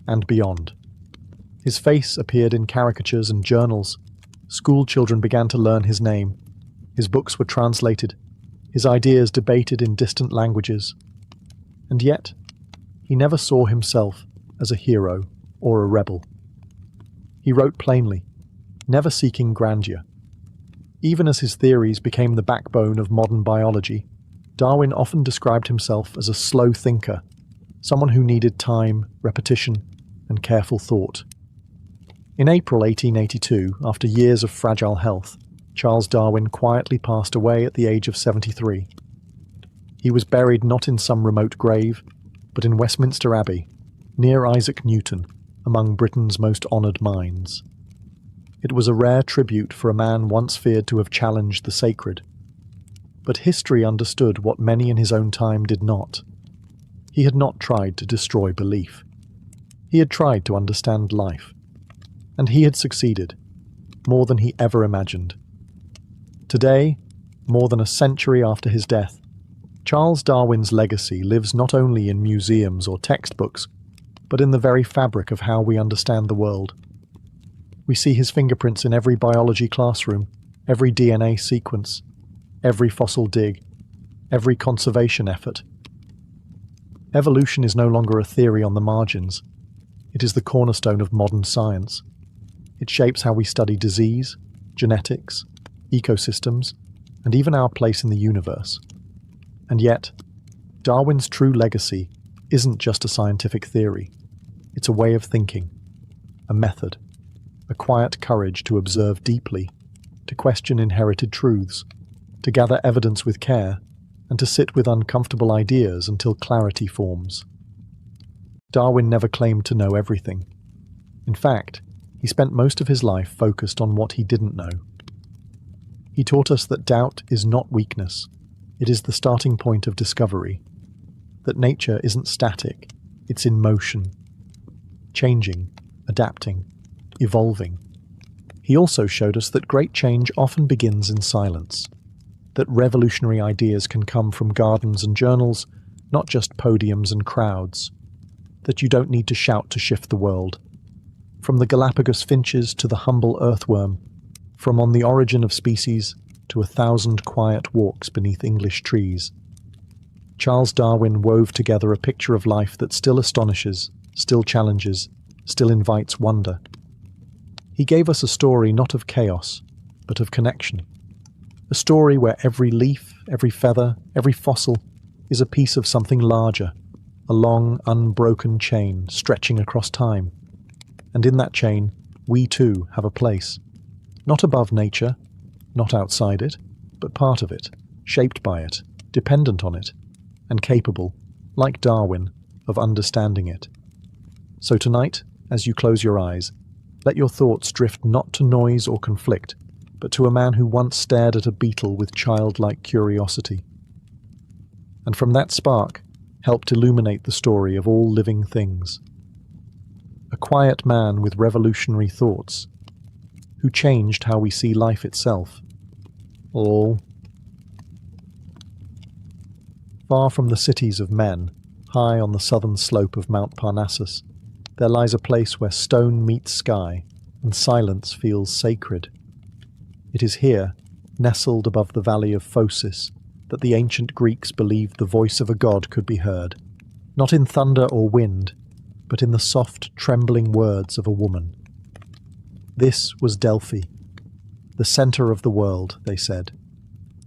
and beyond. His face appeared in caricatures and journals. School children began to learn his name. His books were translated, his ideas debated in distant languages. And yet, he never saw himself as a hero or a rebel. He wrote plainly, never seeking grandeur. Even as his theories became the backbone of modern biology, Darwin often described himself as a slow thinker, someone who needed time, repetition, and careful thought. In April 1882, after years of fragile health, Charles Darwin quietly passed away at the age of 73. He was buried not in some remote grave, but in Westminster Abbey, near Isaac Newton, among Britain's most honoured minds. It was a rare tribute for a man once feared to have challenged the sacred. But history understood what many in his own time did not. He had not tried to destroy belief. He had tried to understand life. And he had succeeded, more than he ever imagined. Today, more than a century after his death, Charles Darwin's legacy lives not only in museums or textbooks, but in the very fabric of how we understand the world. We see his fingerprints in every biology classroom, every DNA sequence, every fossil dig, every conservation effort. Evolution is no longer a theory on the margins. It is the cornerstone of modern science. It shapes how we study disease, genetics, ecosystems, and even our place in the universe. And yet, Darwin's true legacy isn't just a scientific theory. It's a way of thinking, a method, a quiet courage to observe deeply, to question inherited truths, to gather evidence with care, and to sit with uncomfortable ideas until clarity forms. Darwin never claimed to know everything. In fact, He spent most of his life focused on what he didn't know. He taught us that doubt is not weakness, it is the starting point of discovery, that nature isn't static, it's in motion, changing, adapting, evolving. He also showed us that great change often begins in silence, that revolutionary ideas can come from gardens and journals, not just podiums and crowds, that you don't need to shout to shift the world. From the Galapagos finches to the humble earthworm, from On the Origin of Species to 1,000 quiet walks beneath English trees, Charles Darwin wove together a picture of life that still astonishes, still challenges, still invites wonder. He gave us a story not of chaos, but of connection. A story where every leaf, every feather, every fossil is a piece of something larger, a long, unbroken chain stretching across time. And in that chain, we too have a place. Not above nature, not outside it, but part of it, shaped by it, dependent on it, and capable, like Darwin, of understanding it. So tonight, as you close your eyes, let your thoughts drift not to noise or conflict, but to a man who once stared at a beetle with childlike curiosity. And from that spark, helped illuminate the story of all living things. A quiet man with revolutionary thoughts, who changed how we see life itself. All. Far from the cities of men, high on the southern slope of Mount Parnassus, there lies a place where stone meets sky, and silence feels sacred. It is here, nestled above the valley of Phocis, that the ancient Greeks believed the voice of a god could be heard, not in thunder or wind, but in the soft, trembling words of a woman. This was Delphi, the centre of the world, they said,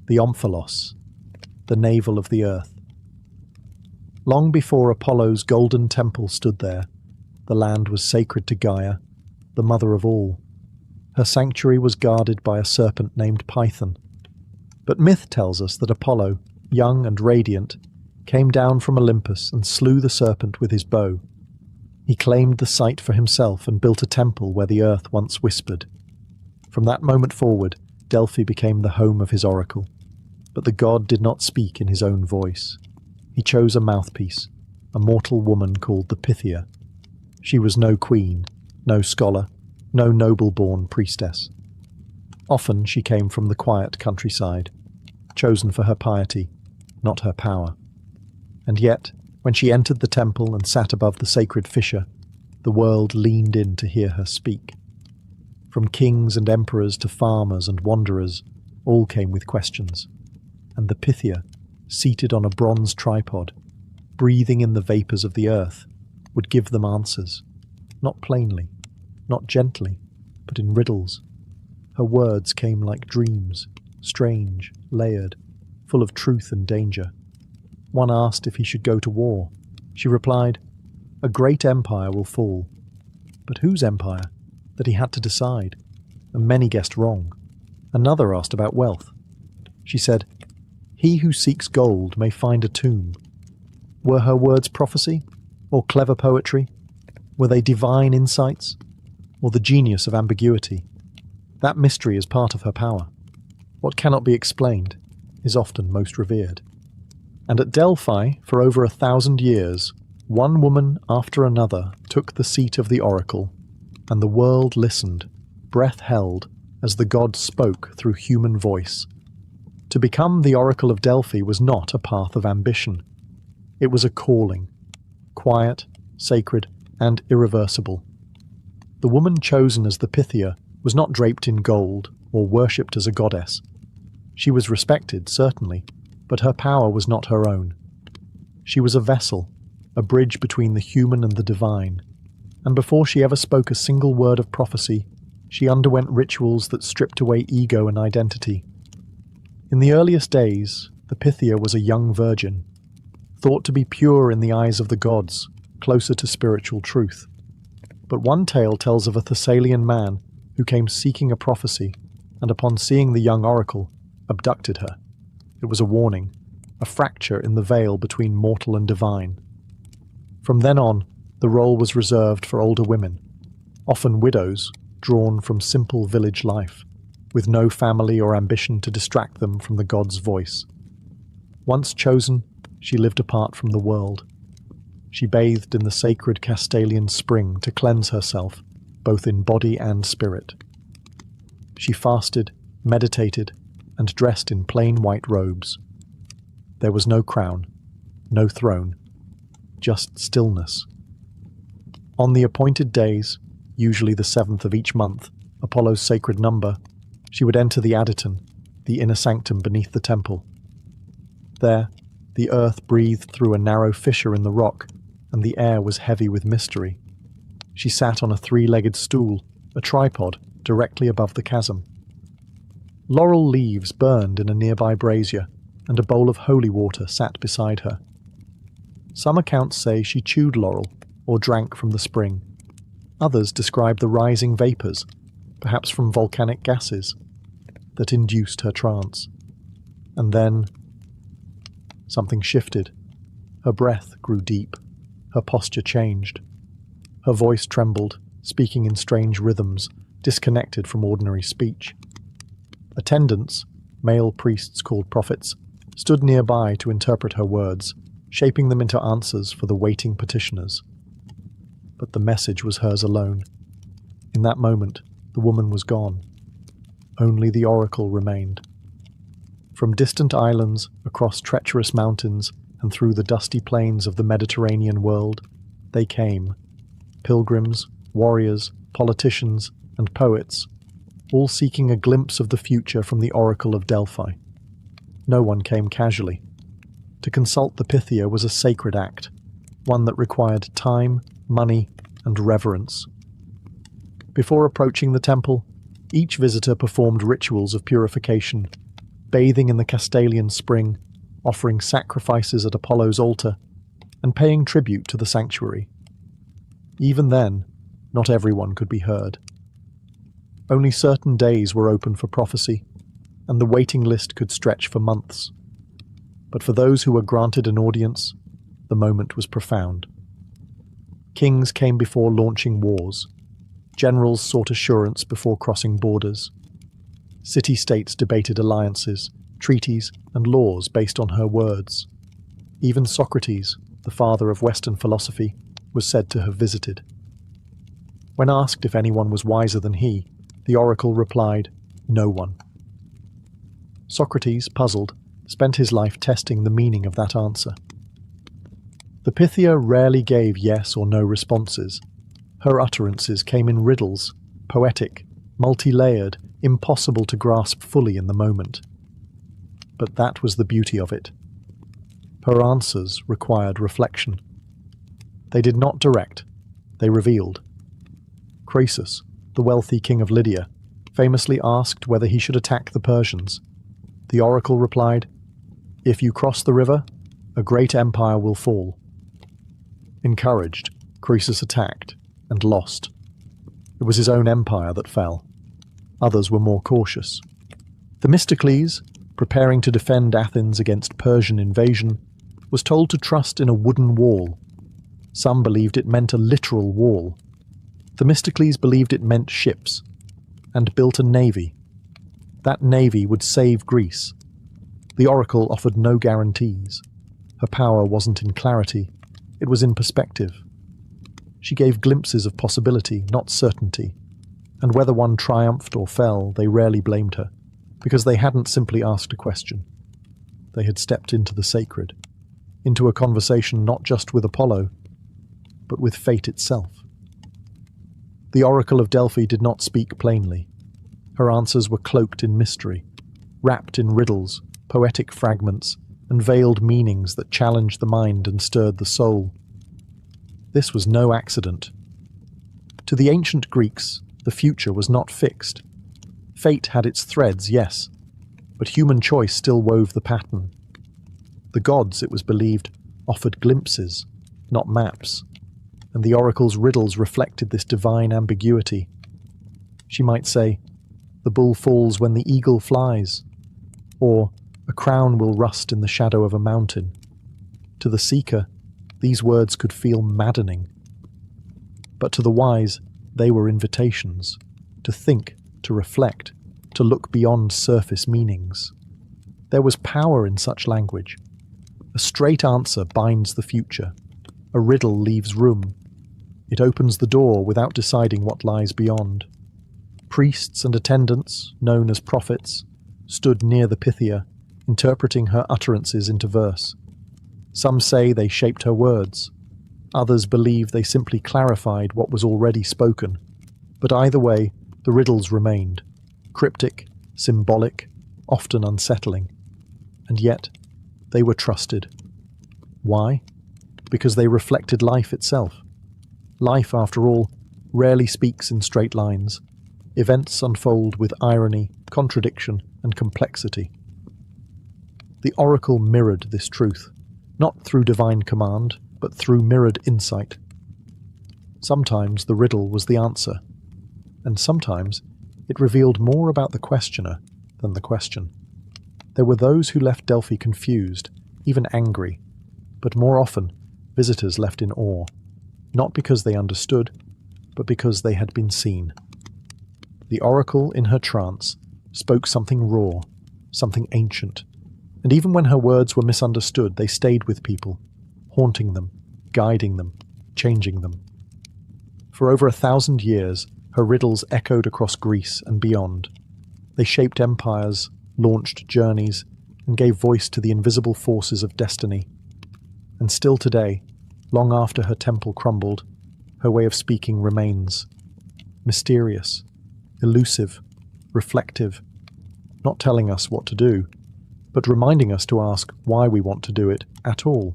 the omphalos, the navel of the earth. Long before Apollo's golden temple stood there, the land was sacred to Gaia, the mother of all. Her sanctuary was guarded by a serpent named Python. But myth tells us that Apollo, young and radiant, came down from Olympus and slew the serpent with his bow. He claimed the site for himself and built a temple where the earth once whispered. From that moment forward, Delphi became the home of his oracle. But the god did not speak in his own voice. He chose a mouthpiece, a mortal woman called the Pythia. She was no queen, no scholar, no noble-born priestess. Often she came from the quiet countryside, chosen for her piety, not her power. And yet, when she entered the temple and sat above the sacred fissure, the world leaned in to hear her speak. From kings and emperors to farmers and wanderers, all came with questions. And the Pythia, seated on a bronze tripod, breathing in the vapours of the earth, would give them answers, not plainly, not gently, but in riddles. Her words came like dreams, strange, layered, full of truth and danger. One asked if he should go to war. She replied, "A great empire will fall." But whose empire? That he had to decide, and many guessed wrong. Another asked about wealth. She said, "He who seeks gold may find a tomb." Were her words prophecy, or clever poetry? Were they divine insights, or the genius of ambiguity? That mystery is part of her power. What cannot be explained is often most revered. And at Delphi, for over 1,000 years, one woman after another took the seat of the oracle, and the world listened, breath held, as the god spoke through human voice. To become the oracle of Delphi was not a path of ambition. It was a calling, quiet, sacred, and irreversible. The woman chosen as the Pythia was not draped in gold or worshipped as a goddess. She was respected, certainly, but her power was not her own. She was a vessel, a bridge between the human and the divine, and before she ever spoke a single word of prophecy, she underwent rituals that stripped away ego and identity. In the earliest days, the Pythia was a young virgin, thought to be pure in the eyes of the gods, closer to spiritual truth. But one tale tells of a Thessalian man who came seeking a prophecy, and upon seeing the young oracle, abducted her. It was a warning, a fracture in the veil between mortal and divine. From then on, the role was reserved for older women, often widows, drawn from simple village life, with no family or ambition to distract them from the god's voice. Once chosen, she lived apart from the world. She bathed in the sacred Castalian spring to cleanse herself, both in body and spirit. She fasted, meditated, and dressed in plain white robes. There was no crown, no throne, just stillness. On the appointed days, usually the 7th of each month, Apollo's sacred number, she would enter the Adyton, the inner sanctum beneath the temple. There, the earth breathed through a narrow fissure in the rock, and the air was heavy with mystery. She sat on a 3-legged stool, a tripod, directly above the chasm. Laurel leaves burned in a nearby brazier, and a bowl of holy water sat beside her. Some accounts say she chewed laurel, or drank from the spring. Others describe the rising vapours, perhaps from volcanic gases, that induced her trance. And then something shifted. Her breath grew deep. Her posture changed. Her voice trembled, speaking in strange rhythms, disconnected from ordinary speech. Attendants, male priests called prophets, stood nearby to interpret her words, shaping them into answers for the waiting petitioners. But the message was hers alone. In that moment, the woman was gone. Only the oracle remained. From distant islands, across treacherous mountains, and through the dusty plains of the Mediterranean world, they came. Pilgrims, warriors, politicians, and poets, all seeking a glimpse of the future from the oracle of Delphi. No one came casually. To consult the Pythia was a sacred act, one that required time, money, and reverence. Before approaching the temple, each visitor performed rituals of purification, bathing in the Castalian spring, offering sacrifices at Apollo's altar, and paying tribute to the sanctuary. Even then, not everyone could be heard. Only certain days were open for prophecy, and the waiting list could stretch for months. But for those who were granted an audience, the moment was profound. Kings came before launching wars. Generals sought assurance before crossing borders. City-states debated alliances, treaties, and laws based on her words. Even Socrates, the father of Western philosophy, was said to have visited. When asked if anyone was wiser than he, the oracle replied, "No one." Socrates, puzzled, spent his life testing the meaning of that answer. The Pythia rarely gave yes or no responses. Her utterances came in riddles, poetic, multi-layered, impossible to grasp fully in the moment. But that was the beauty of it. Her answers required reflection. They did not direct, they revealed. Croesus, the wealthy king of Lydia, famously asked whether he should attack the Persians. The oracle replied, "If you cross the river, a great empire will fall." Encouraged, Croesus attacked, and lost. It was his own empire that fell. Others were more cautious. Themistocles, preparing to defend Athens against Persian invasion, was told to trust in a wooden wall. Some believed it meant a literal wall. Themistocles believed it meant ships, and built a navy. That navy would save Greece. The oracle offered no guarantees. Her power wasn't in clarity, it was in perspective. She gave glimpses of possibility, not certainty, and whether one triumphed or fell, they rarely blamed her, because they hadn't simply asked a question. They had stepped into the sacred, into a conversation not just with Apollo, but with fate itself. The oracle of Delphi did not speak plainly. Her answers were cloaked in mystery, wrapped in riddles, poetic fragments, and veiled meanings that challenged the mind and stirred the soul. This was no accident. To the ancient Greeks, the future was not fixed. Fate had its threads, yes, but human choice still wove the pattern. The gods, it was believed, offered glimpses, not maps, and the oracle's riddles reflected this divine ambiguity. She might say, "The bull falls when the eagle flies," or "A crown will rust in the shadow of a mountain." To the seeker, these words could feel maddening. But to the wise, they were invitations. to think, to reflect, to look beyond surface meanings. There was power in such language. A straight answer binds the future. A riddle leaves room. It opens the door without deciding what lies beyond. Priests and attendants, known as prophets, stood near the Pythia, interpreting her utterances into verse. Some say they shaped her words. Others believe they simply clarified what was already spoken. But either way, the riddles remained. Cryptic, symbolic, often unsettling. And yet, they were trusted. Why? Because they reflected life itself. Life, after all, rarely speaks in straight lines. Events unfold with irony, contradiction, and complexity. The oracle mirrored this truth, not through divine command, but through mirrored insight. Sometimes the riddle was the answer, and sometimes it revealed more about the questioner than the question. There were those who left Delphi confused, even angry, but more often visitors left in awe, not because they understood, but because they had been seen. The oracle, in her trance, spoke something raw, something ancient, and even when her words were misunderstood, they stayed with people, haunting them, guiding them, changing them. For over 1,000 years, her riddles echoed across Greece and beyond. They shaped empires, launched journeys, and gave voice to the invisible forces of destiny. And still today, long after her temple crumbled, her way of speaking remains. Mysterious, elusive, reflective, not telling us what to do, but reminding us to ask why we want to do it at all.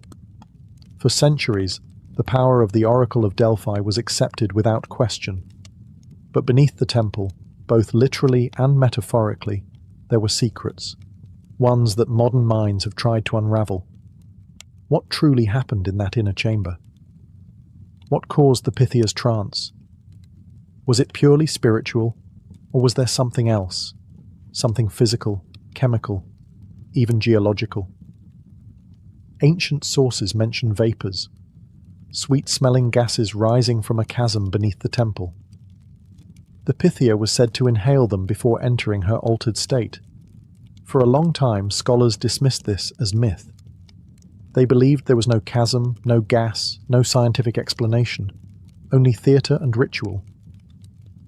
For centuries, the power of the Oracle of Delphi was accepted without question. But beneath the temple, both literally and metaphorically, there were secrets, ones that modern minds have tried to unravel. What truly happened in that inner chamber? What caused the Pythia's trance? Was it purely spiritual, or was there something else? Something physical, chemical, even geological? Ancient sources mention vapors, sweet-smelling gases rising from a chasm beneath the temple. The Pythia was said to inhale them before entering her altered state. For a long time, scholars dismissed this as myth. They believed there was no chasm, no gas, no scientific explanation, only theatre and ritual.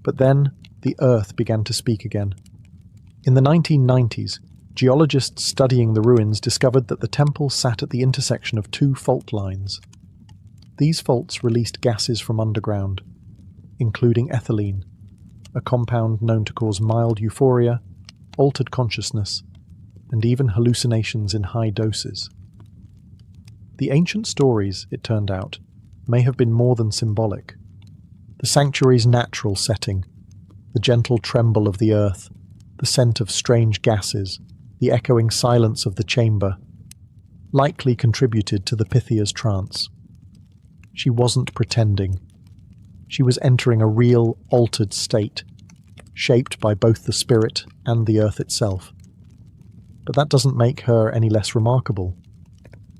But then, the earth began to speak again. In the 1990s, geologists studying the ruins discovered that the temple sat at the intersection of two fault lines. These faults released gases from underground, including ethylene, a compound known to cause mild euphoria, altered consciousness, and even hallucinations in high doses. The ancient stories, it turned out, may have been more than symbolic. The sanctuary's natural setting, the gentle tremble of the earth, the scent of strange gases, the echoing silence of the chamber, likely contributed to the Pythia's trance. She wasn't pretending. She was entering a real, altered state, shaped by both the spirit and the earth itself. But that doesn't make her any less remarkable.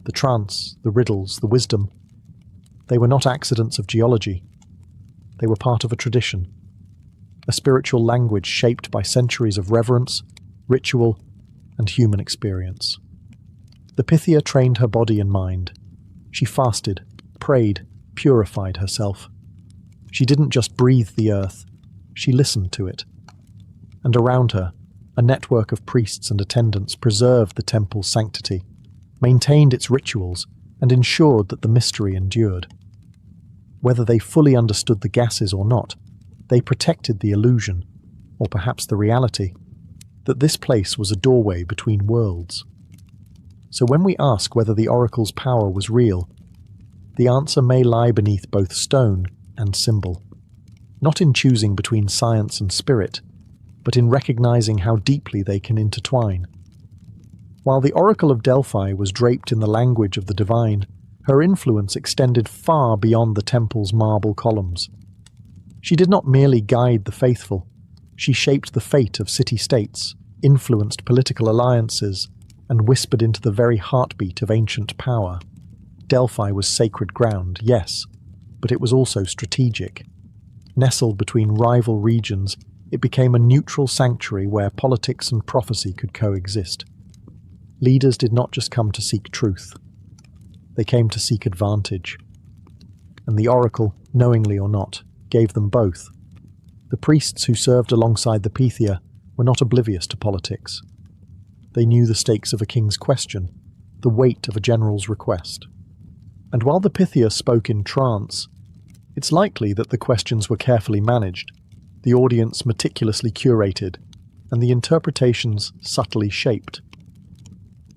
The trance, the riddles, the wisdom, they were not accidents of geology. They were part of a tradition, a spiritual language shaped by centuries of reverence, ritual, and human experience. The Pythia trained her body and mind. She fasted, prayed, purified herself. She didn't just breathe the earth, she listened to it. And around her, a network of priests and attendants preserved the temple's sanctity, maintained its rituals, and ensured that the mystery endured. Whether they fully understood the gases or not, they protected the illusion, or perhaps the reality, that this place was a doorway between worlds. So when we ask whether the oracle's power was real, the answer may lie beneath both stone and symbol, not in choosing between science and spirit, but in recognizing how deeply they can intertwine. While the Oracle of Delphi was draped in the language of the divine, her influence extended far beyond the temple's marble columns. She did not merely guide the faithful, she shaped the fate of city-states, influenced political alliances, and whispered into the very heartbeat of ancient power. Delphi was sacred ground, yes, but it was also strategic. Nestled between rival regions, It became a neutral sanctuary where politics and prophecy could coexist. Leaders did not just come to seek truth. They came to seek advantage. And the oracle, knowingly or not, gave them both. The priests who served alongside the Pythia were not oblivious to politics. They knew the stakes of a king's question, the weight of a general's request. And while the Pythia spoke in trance, it's likely that the questions were carefully managed, the audience meticulously curated, and the interpretations subtly shaped.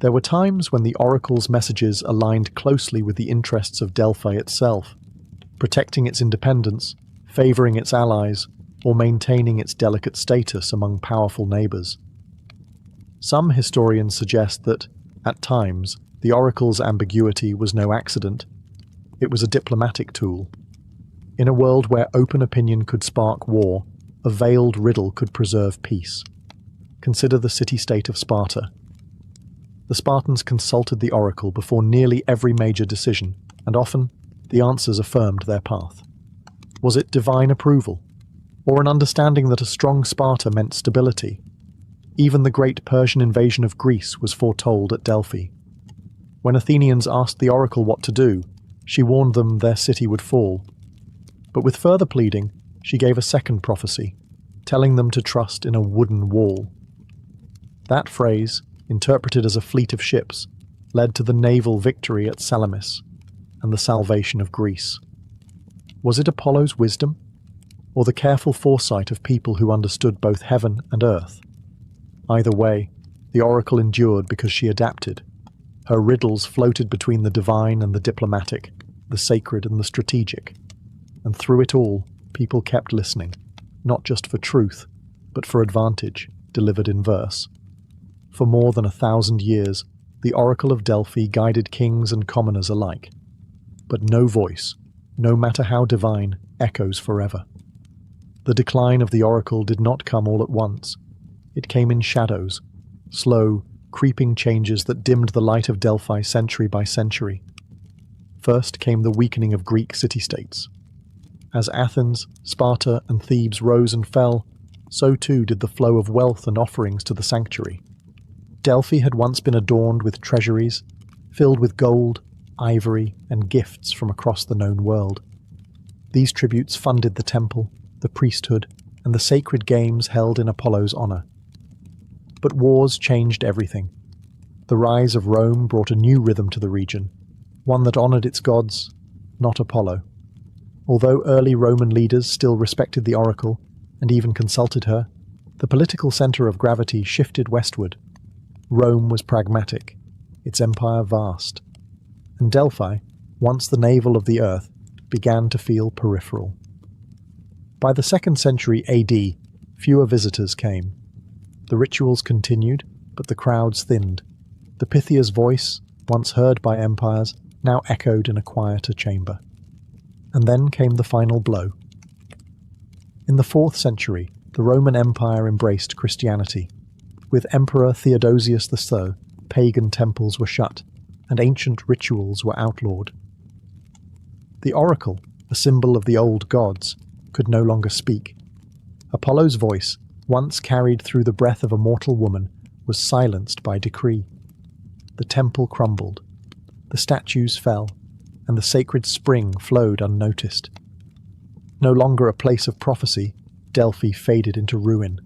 There were times when the oracle's messages aligned closely with the interests of Delphi itself, protecting its independence, favoring its allies, or maintaining its delicate status among powerful neighbors. Some historians suggest that, at times, the oracle's ambiguity was no accident. It was a diplomatic tool. In a world where open opinion could spark war, a veiled riddle could preserve peace. Consider the city-state of Sparta. The Spartans consulted the oracle before nearly every major decision, and often the answers affirmed their path. Was it divine approval, or an understanding that a strong Sparta meant stability? Even the great Persian invasion of Greece was foretold at Delphi. When Athenians asked the oracle what to do, she warned them their city would fall. But with further pleading, she gave a second prophecy, telling them to trust in a wooden wall. That phrase, interpreted as a fleet of ships, led to the naval victory at Salamis and the salvation of Greece. Was it Apollo's wisdom, or the careful foresight of people who understood both heaven and earth? Either way, the oracle endured because she adapted. Her riddles floated between the divine and the diplomatic, the sacred and the strategic. And through it all, people kept listening, not just for truth, but for advantage, delivered in verse. For more than 1,000 years, the oracle of Delphi guided kings and commoners alike. But no voice, no matter how divine, echoes forever. The decline of the oracle did not come all at once. It came in shadows, slow, creeping changes that dimmed the light of Delphi century by century. First came the weakening of Greek city-states. As Athens, Sparta, and Thebes rose and fell, so too did the flow of wealth and offerings to the sanctuary. Delphi had once been adorned with treasuries, filled with gold, ivory, and gifts from across the known world. These tributes funded the temple, the priesthood, and the sacred games held in Apollo's honor. But wars changed everything. The rise of Rome brought a new rhythm to the region, one that honored its gods, not Apollo. Although early Roman leaders still respected the oracle and even consulted her, the political center of gravity shifted westward. Rome was pragmatic, its empire vast, and Delphi, once the navel of the earth, began to feel peripheral. By the 2nd century AD, fewer visitors came. The rituals continued, but the crowds thinned. The Pythia's voice, once heard by empires, now echoed in a quieter chamber. And then came the final blow. In the 4th century, the Roman Empire embraced Christianity. With Emperor Theodosius III, pagan temples were shut, and ancient rituals were outlawed. The oracle, a symbol of the old gods, could no longer speak. Apollo's voice, once carried through the breath of a mortal woman, was silenced by decree. The temple crumbled, the statues fell, and the sacred spring flowed unnoticed. No longer a place of prophecy, Delphi faded into ruin.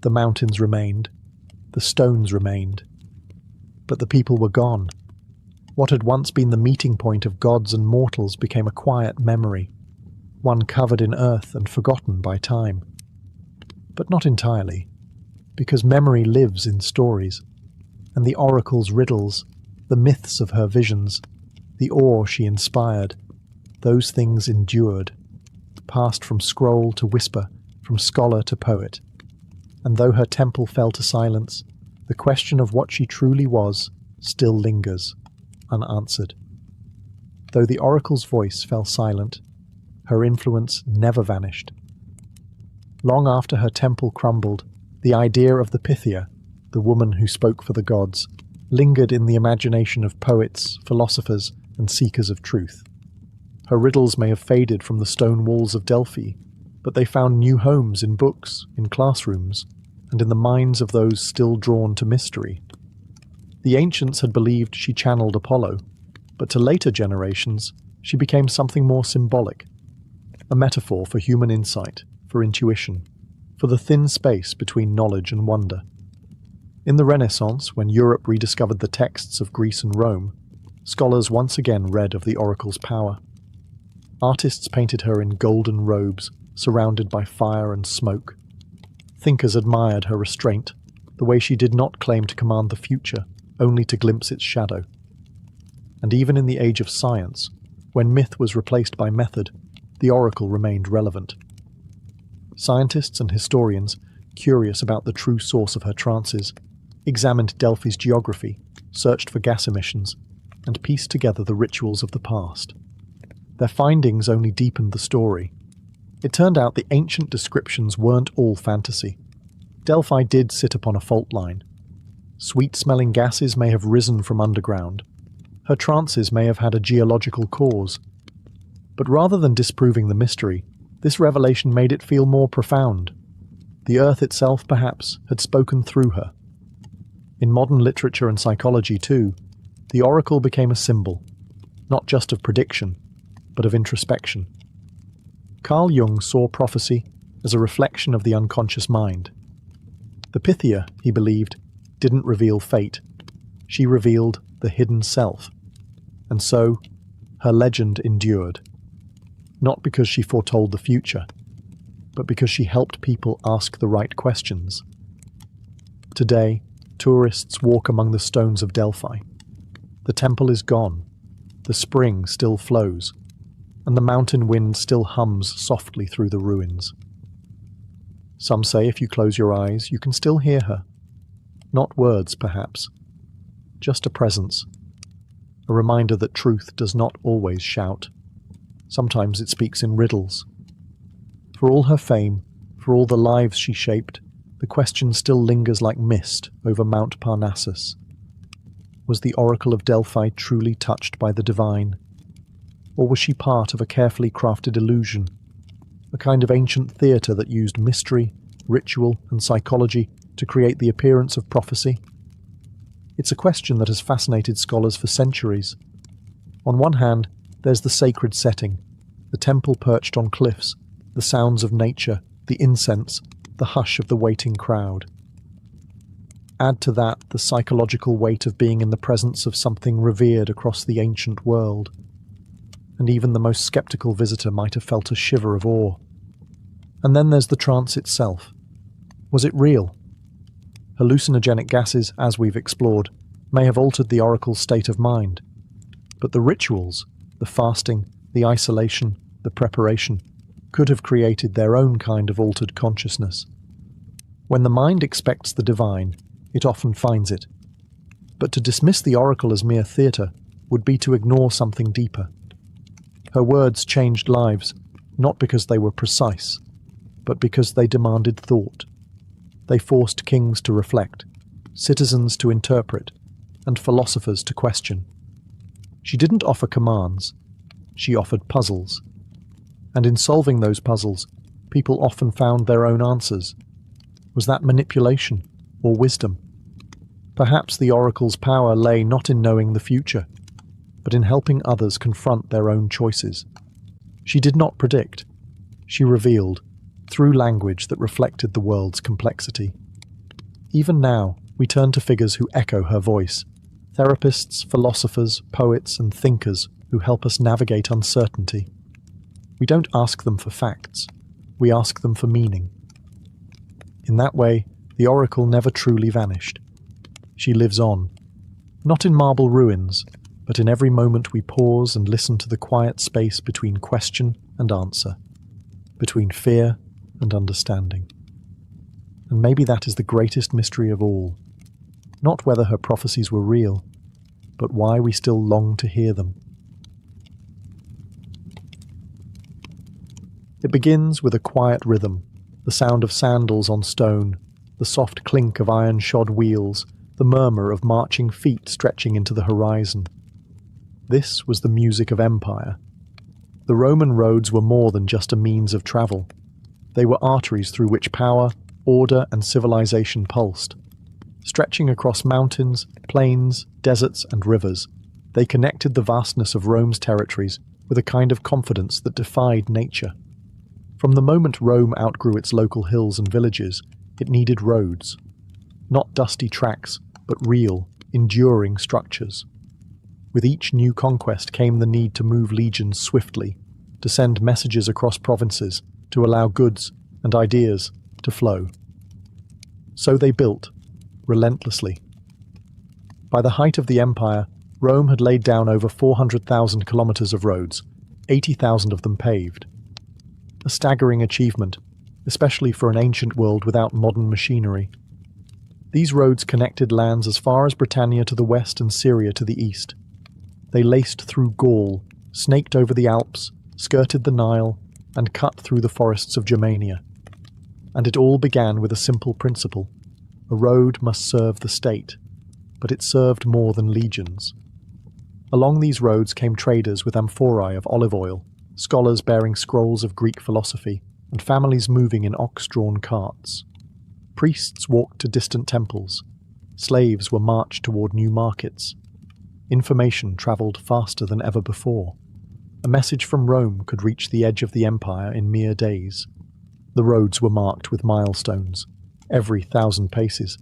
The mountains remained, the stones remained, but the people were gone. What had once been the meeting point of gods and mortals became a quiet memory, one covered in earth and forgotten by time. But not entirely, because memory lives in stories, and the oracle's riddles, the myths of her visions, the awe she inspired, those things endured, passed from scroll to whisper, from scholar to poet. And though her temple fell to silence, the question of what she truly was still lingers, unanswered. Though the oracle's voice fell silent, her influence never vanished. Long after her temple crumbled, the idea of the Pythia, the woman who spoke for the gods, lingered in the imagination of poets, philosophers, and seekers of truth. Her riddles may have faded from the stone walls of Delphi, but they found new homes in books, in classrooms, and in the minds of those still drawn to mystery. The ancients had believed she channeled Apollo, but to later generations, she became something more symbolic, a metaphor for human insight, for intuition, for the thin space between knowledge and wonder. In the Renaissance, when Europe rediscovered the texts of Greece and Rome, scholars once again read of the oracle's power. Artists painted her in golden robes, surrounded by fire and smoke. Thinkers admired her restraint, the way she did not claim to command the future, only to glimpse its shadow. And even in the age of science, when myth was replaced by method, the oracle remained relevant. Scientists and historians, curious about the true source of her trances, examined Delphi's geography, searched for gas emissions, and pieced together the rituals of the past. Their findings only deepened the story. It turned out the ancient descriptions weren't all fantasy. Delphi did sit upon a fault line. Sweet-smelling gases may have risen from underground. Her trances may have had a geological cause. But rather than disproving the mystery, this revelation made it feel more profound. The earth itself, perhaps, had spoken through her. In modern literature and psychology, too, the oracle became a symbol, not just of prediction, but of introspection. Carl Jung saw prophecy as a reflection of the unconscious mind. The Pythia, he believed, didn't reveal fate. She revealed the hidden self. And so, her legend endured. Not because she foretold the future, but because she helped people ask the right questions. Today, tourists walk among the stones of Delphi. The temple is gone, the spring still flows, and the mountain wind still hums softly through the ruins. Some say if you close your eyes, you can still hear her. Not words, perhaps, just a presence, a reminder that truth does not always shout. Sometimes it speaks in riddles. For all her fame, for all the lives she shaped, the question still lingers like mist over Mount Parnassus. Was the oracle of Delphi truly touched by the divine? Or was she part of a carefully crafted illusion, a kind of ancient theatre that used mystery, ritual, and psychology to create the appearance of prophecy? It's a question that has fascinated scholars for centuries. On one hand, there's the sacred setting, the temple perched on cliffs, the sounds of nature, the incense, the hush of the waiting crowd. Add to that the psychological weight of being in the presence of something revered across the ancient world, and even the most skeptical visitor might have felt a shiver of awe. And then there's the trance itself. Was it real? Hallucinogenic gases, as we've explored, may have altered the oracle's state of mind. But the rituals, the fasting, the isolation, the preparation, could have created their own kind of altered consciousness. When the mind expects the divine, it often finds it. But to dismiss the oracle as mere theatre would be to ignore something deeper. Her words changed lives, not because they were precise, but because they demanded thought. They forced kings to reflect, citizens to interpret, and philosophers to question. She didn't offer commands, she offered puzzles. And in solving those puzzles, people often found their own answers. Was that manipulation or wisdom? Perhaps the oracle's power lay not in knowing the future, but in helping others confront their own choices. She did not predict. She revealed, through language that reflected the world's complexity. Even now, we turn to figures who echo her voice, therapists, philosophers, poets, and thinkers who help us navigate uncertainty. We don't ask them for facts, we ask them for meaning. In that way, the oracle never truly vanished. She lives on, not in marble ruins, but in every moment we pause and listen to the quiet space between question and answer, between fear and understanding. And maybe that is the greatest mystery of all, not whether her prophecies were real, but why we still long to hear them. It begins with a quiet rhythm, the sound of sandals on stone, the soft clink of iron-shod wheels, the murmur of marching feet stretching into the horizon. This was the music of empire. The Roman roads were more than just a means of travel. They were arteries through which power, order, and civilization pulsed. Stretching across mountains, plains, deserts, and rivers, they connected the vastness of Rome's territories with a kind of confidence that defied nature. From the moment Rome outgrew its local hills and villages, it needed roads. Not dusty tracks, but real, enduring structures. With each new conquest came the need to move legions swiftly, to send messages across provinces, to allow goods and ideas to flow. So they built, relentlessly. By the height of the empire, Rome had laid down over 400,000 kilometers of roads, 80,000 of them paved. A staggering achievement, especially for an ancient world without modern machinery. These roads connected lands as far as Britannia to the west and Syria to the east. They laced through Gaul, snaked over the Alps, skirted the Nile, and cut through the forests of Germania. And it all began with a simple principle. A road must serve the state, but it served more than legions. Along these roads came traders with amphorae of olive oil, scholars bearing scrolls of Greek philosophy, and families moving in ox-drawn carts. Priests walked to distant temples. Slaves were marched toward new markets. Information travelled faster than ever before. A message from Rome could reach the edge of the empire in mere days. The roads were marked with milestones, every 1,000 paces,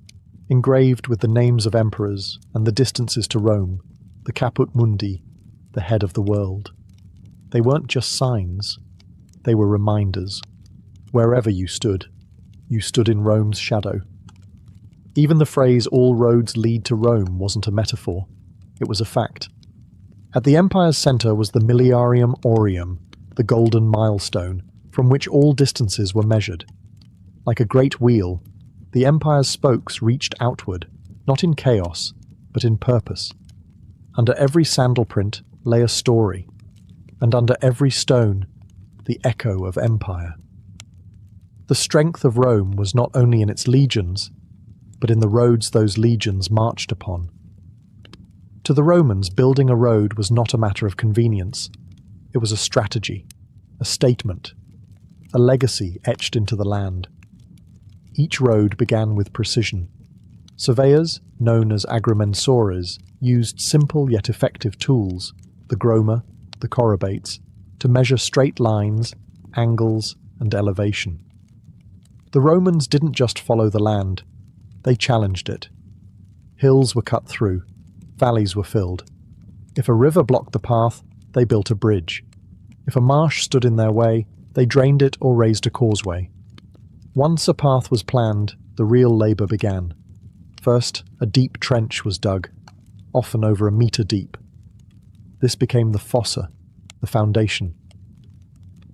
engraved with the names of emperors and the distances to Rome, the caput mundi, the head of the world. They weren't just signs, they were reminders. Wherever you stood in Rome's shadow. Even the phrase "all roads lead to Rome" wasn't a metaphor, it was a fact. At the empire's centre was the Miliarium Aureum, the golden milestone, from which all distances were measured. Like a great wheel, the empire's spokes reached outward, not in chaos, but in purpose. Under every sandal print lay a story, and under every stone, the echo of empire. The strength of Rome was not only in its legions, but in the roads those legions marched upon. To the Romans, building a road was not a matter of convenience. It was a strategy, a statement, a legacy etched into the land. Each road began with precision. Surveyors, known as agrimensores, used simple yet effective tools, the groma, the chorobates, to measure straight lines, angles, and elevation. The Romans didn't just follow the land, they challenged it. Hills were cut through, valleys were filled. If a river blocked the path, they built a bridge. If a marsh stood in their way, they drained it or raised a causeway. Once a path was planned, the real labour began. First, a deep trench was dug, often over a metre deep. This became the fossa, the foundation.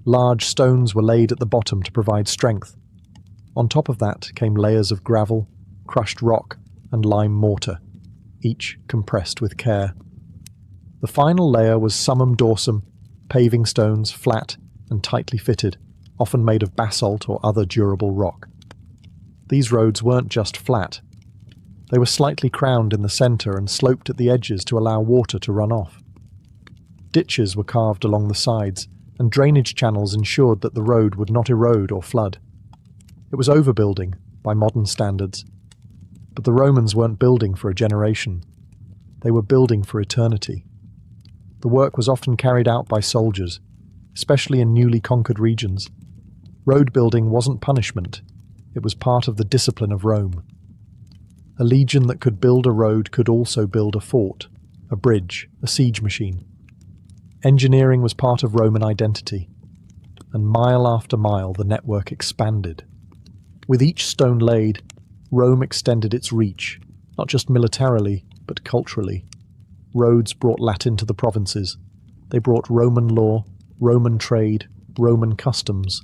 Large stones were laid at the bottom to provide strength. On top of that came layers of gravel, crushed rock, and lime mortar, each compressed with care. The final layer was summum dorsum, paving stones, flat and tightly fitted, often made of basalt or other durable rock. These roads weren't just flat. They were slightly crowned in the centre and sloped at the edges to allow water to run off. Ditches were carved along the sides, and drainage channels ensured that the road would not erode or flood. It was overbuilding, by modern standards. But the Romans weren't building for a generation. They were building for eternity. The work was often carried out by soldiers, especially in newly conquered regions. Road building wasn't punishment. It was part of the discipline of Rome. A legion that could build a road could also build a fort, a bridge, a siege machine. Engineering was part of Roman identity, and mile after mile the network expanded. With each stone laid, Rome extended its reach, not just militarily, but culturally. Roads brought Latin to the provinces. They brought Roman law, Roman trade, Roman customs.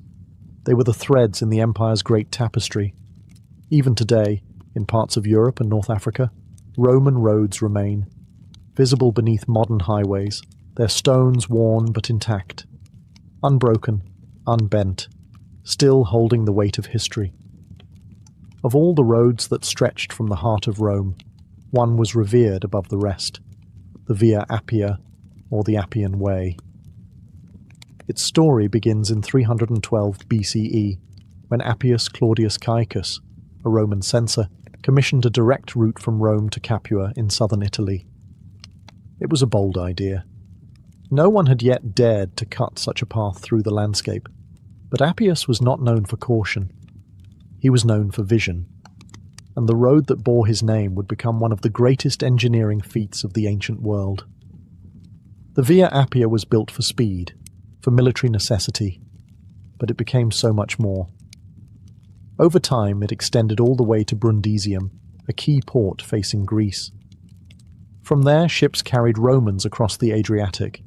They were the threads in the empire's great tapestry. Even today, in parts of Europe and North Africa, Roman roads remain, visible beneath modern highways, their stones worn but intact, unbroken, unbent, still holding the weight of history. Of all the roads that stretched from the heart of Rome, one was revered above the rest, the Via Appia, or the Appian Way. Its story begins in 312 BCE, when Appius Claudius Caecus, a Roman censor, commissioned a direct route from Rome to Capua in southern Italy. It was a bold idea. No one had yet dared to cut such a path through the landscape, but Appius was not known for caution. He was known for vision, and the road that bore his name would become one of the greatest engineering feats of the ancient world. The Via Appia was built for speed, for military necessity, but it became so much more. Over time, it extended all the way to Brundisium, a key port facing Greece. From there, ships carried Romans across the Adriatic,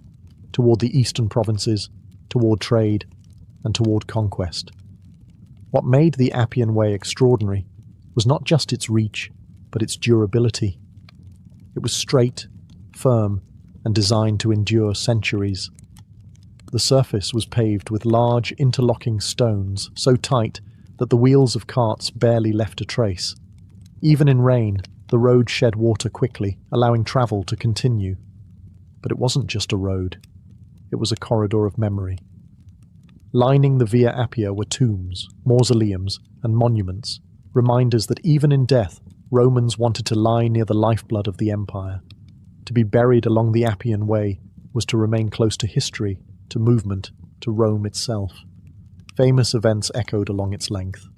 toward the eastern provinces, toward trade, and toward conquest. What made the Appian Way extraordinary was not just its reach, but its durability. It was straight, firm, and designed to endure centuries. The surface was paved with large interlocking stones so tight that the wheels of carts barely left a trace. Even in rain, the road shed water quickly, allowing travel to continue. But it wasn't just a road. It was a corridor of memory. Lining the Via Appia were tombs, mausoleums, and monuments, reminders that even in death, Romans wanted to lie near the lifeblood of the empire. To be buried along the Appian Way was to remain close to history, to movement, to Rome itself. Famous events echoed along its length.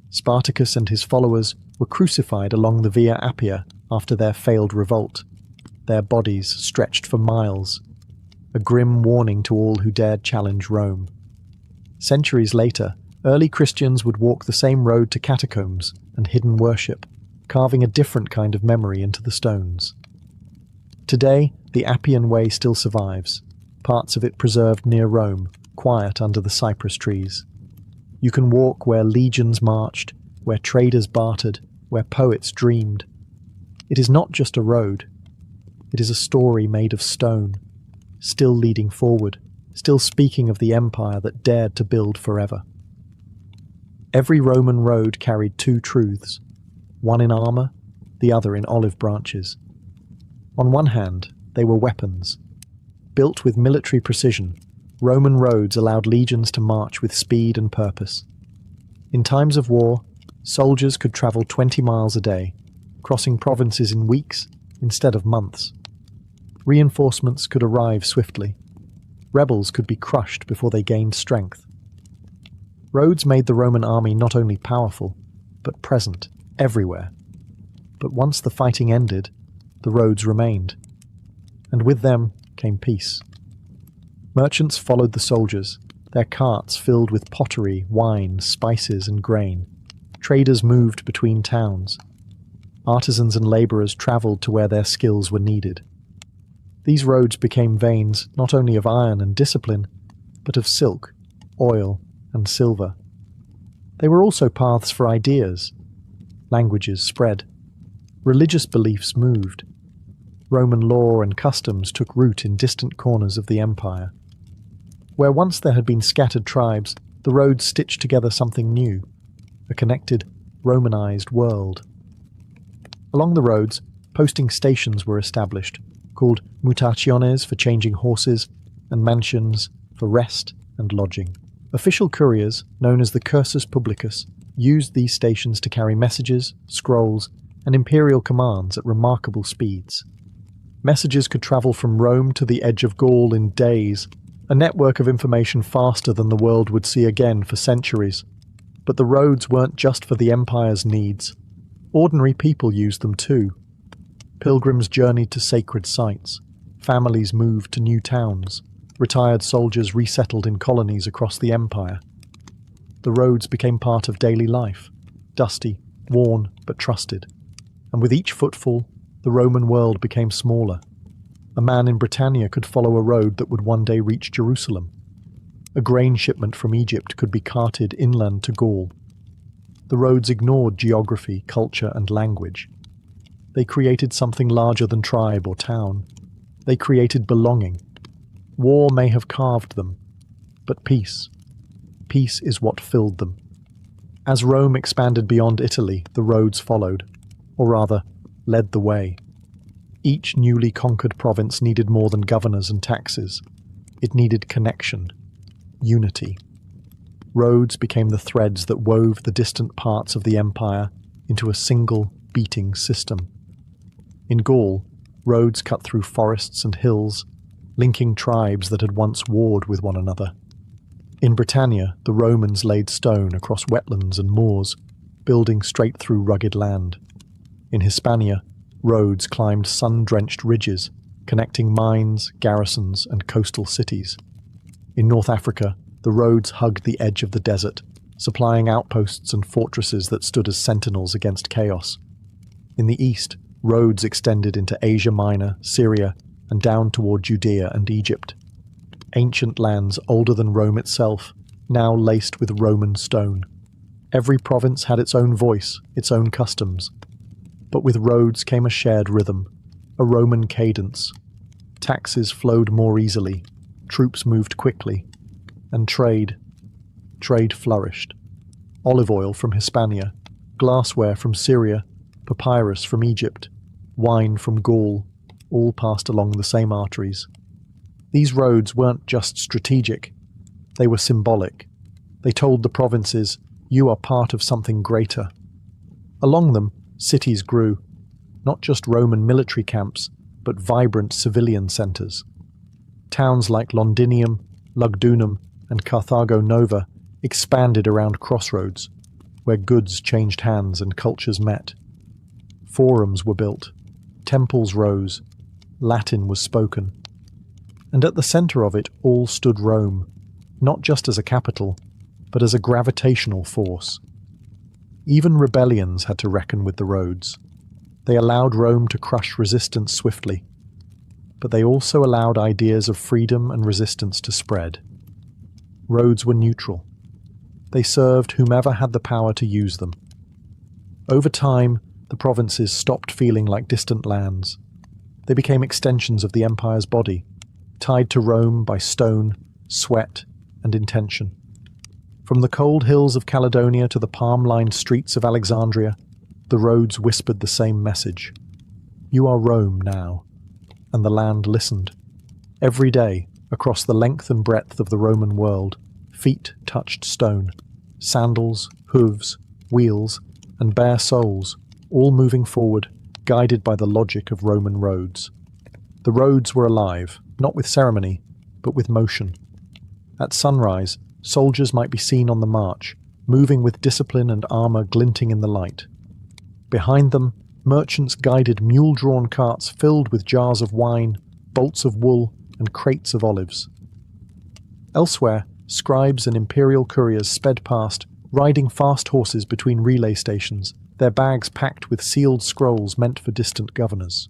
Spartacus and his followers were crucified along the Via Appia after their failed revolt, their bodies stretched for miles, a grim warning to all who dared challenge Rome. Centuries later, early Christians would walk the same road to catacombs and hidden worship, carving a different kind of memory into the stones. Today, the Appian Way still survives, parts of it preserved near Rome, quiet under the cypress trees. You can walk where legions marched, where traders bartered, where poets dreamed. It is not just a road. It is a story made of stone, still leading forward, still speaking of the empire that dared to build forever. Every Roman road carried two truths, one in armor, the other in olive branches. On one hand, they were weapons. Built with military precision, Roman roads allowed legions to march with speed and purpose. In times of war, soldiers could travel 20 miles a day, crossing provinces in weeks instead of months. Reinforcements could arrive swiftly. Rebels could be crushed before they gained strength. Roads made the Roman army not only powerful, but present, everywhere. But once the fighting ended, the roads remained. And with them came peace. Merchants followed the soldiers, their carts filled with pottery, wine, spices, and grain. Traders moved between towns. Artisans and laborers traveled to where their skills were needed. These roads became veins not only of iron and discipline, but of silk, oil, and silver. They were also paths for ideas. Languages spread. Religious beliefs moved. Roman law and customs took root in distant corners of the empire. Where once there had been scattered tribes, the roads stitched together something new, a connected, Romanized world. Along the roads, posting stations were established, called mutationes for changing horses, and mansions for rest and lodging. Official couriers, known as the cursus publicus, used these stations to carry messages, scrolls, and imperial commands at remarkable speeds. Messages could travel from Rome to the edge of Gaul in days, a network of information faster than the world would see again for centuries. But the roads weren't just for the empire's needs. Ordinary people used them too. Pilgrims journeyed to sacred sites. Families moved to new towns. Retired soldiers resettled in colonies across the empire. The roads became part of daily life, dusty, worn, but trusted. And with each footfall, the Roman world became smaller. A man in Britannia could follow a road that would one day reach Jerusalem. A grain shipment from Egypt could be carted inland to Gaul. The roads ignored geography, culture, and language. They created something larger than tribe or town. They created belonging. War may have carved them, but peace. Peace is what filled them. As Rome expanded beyond Italy, the roads followed, or rather, led the way. Each newly conquered province needed more than governors and taxes. It needed connection, unity. Roads became the threads that wove the distant parts of the empire into a single, beating system. In Gaul, roads cut through forests and hills, linking tribes that had once warred with one another. In Britannia, the Romans laid stone across wetlands and moors, building straight through rugged land. In Hispania, roads climbed sun-drenched ridges, connecting mines, garrisons, and coastal cities. In North Africa, the roads hugged the edge of the desert, supplying outposts and fortresses that stood as sentinels against chaos. In the east, roads extended into Asia Minor, Syria, and down toward Judea and Egypt. Ancient lands older than Rome itself, now laced with Roman stone. Every province had its own voice, its own customs. But with roads came a shared rhythm, a Roman cadence. Taxes flowed more easily, troops moved quickly, and trade flourished. Olive oil from Hispania, glassware from Syria, papyrus from Egypt, wine from Gaul, all passed along the same arteries. These roads weren't just strategic, they were symbolic. They told the provinces, you are part of something greater. Along them, cities grew, not just Roman military camps, but vibrant civilian centres. Towns like Londinium, Lugdunum, and Carthago Nova expanded around crossroads, where goods changed hands and cultures met. Forums were built, temples rose, Latin was spoken. And at the centre of it all stood Rome, not just as a capital, but as a gravitational force. Even rebellions had to reckon with the roads. They allowed Rome to crush resistance swiftly, but they also allowed ideas of freedom and resistance to spread. Roads were neutral. They served whomever had the power to use them. Over time, the provinces stopped feeling like distant lands. They became extensions of the empire's body, tied to Rome by stone, sweat, and intention. From the cold hills of Caledonia to the palm-lined streets of Alexandria, the roads whispered the same message. You are Rome now. And the land listened. Every day, across the length and breadth of the Roman world, feet touched stone. Sandals, hooves, wheels, and bare soles, all moving forward, guided by the logic of Roman roads. The roads were alive, not with ceremony, but with motion. At sunrise, soldiers might be seen on the march, moving with discipline and armour glinting in the light. Behind them, merchants guided mule-drawn carts filled with jars of wine, bolts of wool, and crates of olives. Elsewhere, scribes and imperial couriers sped past, riding fast horses between relay stations, their bags packed with sealed scrolls meant for distant governors.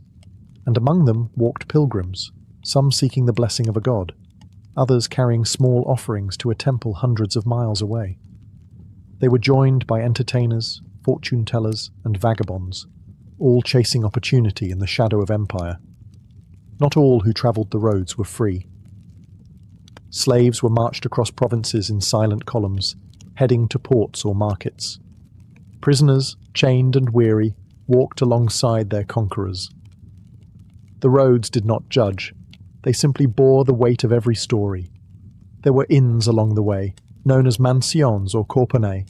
And among them walked pilgrims, some seeking the blessing of a god, others carrying small offerings to a temple hundreds of miles away. They were joined by entertainers, fortune-tellers, and vagabonds, all chasing opportunity in the shadow of empire. Not all who travelled the roads were free. Slaves were marched across provinces in silent columns, heading to ports or markets. Prisoners, chained and weary, walked alongside their conquerors. The roads did not judge. They simply bore the weight of every story. There were inns along the way, known as mansions or corponae,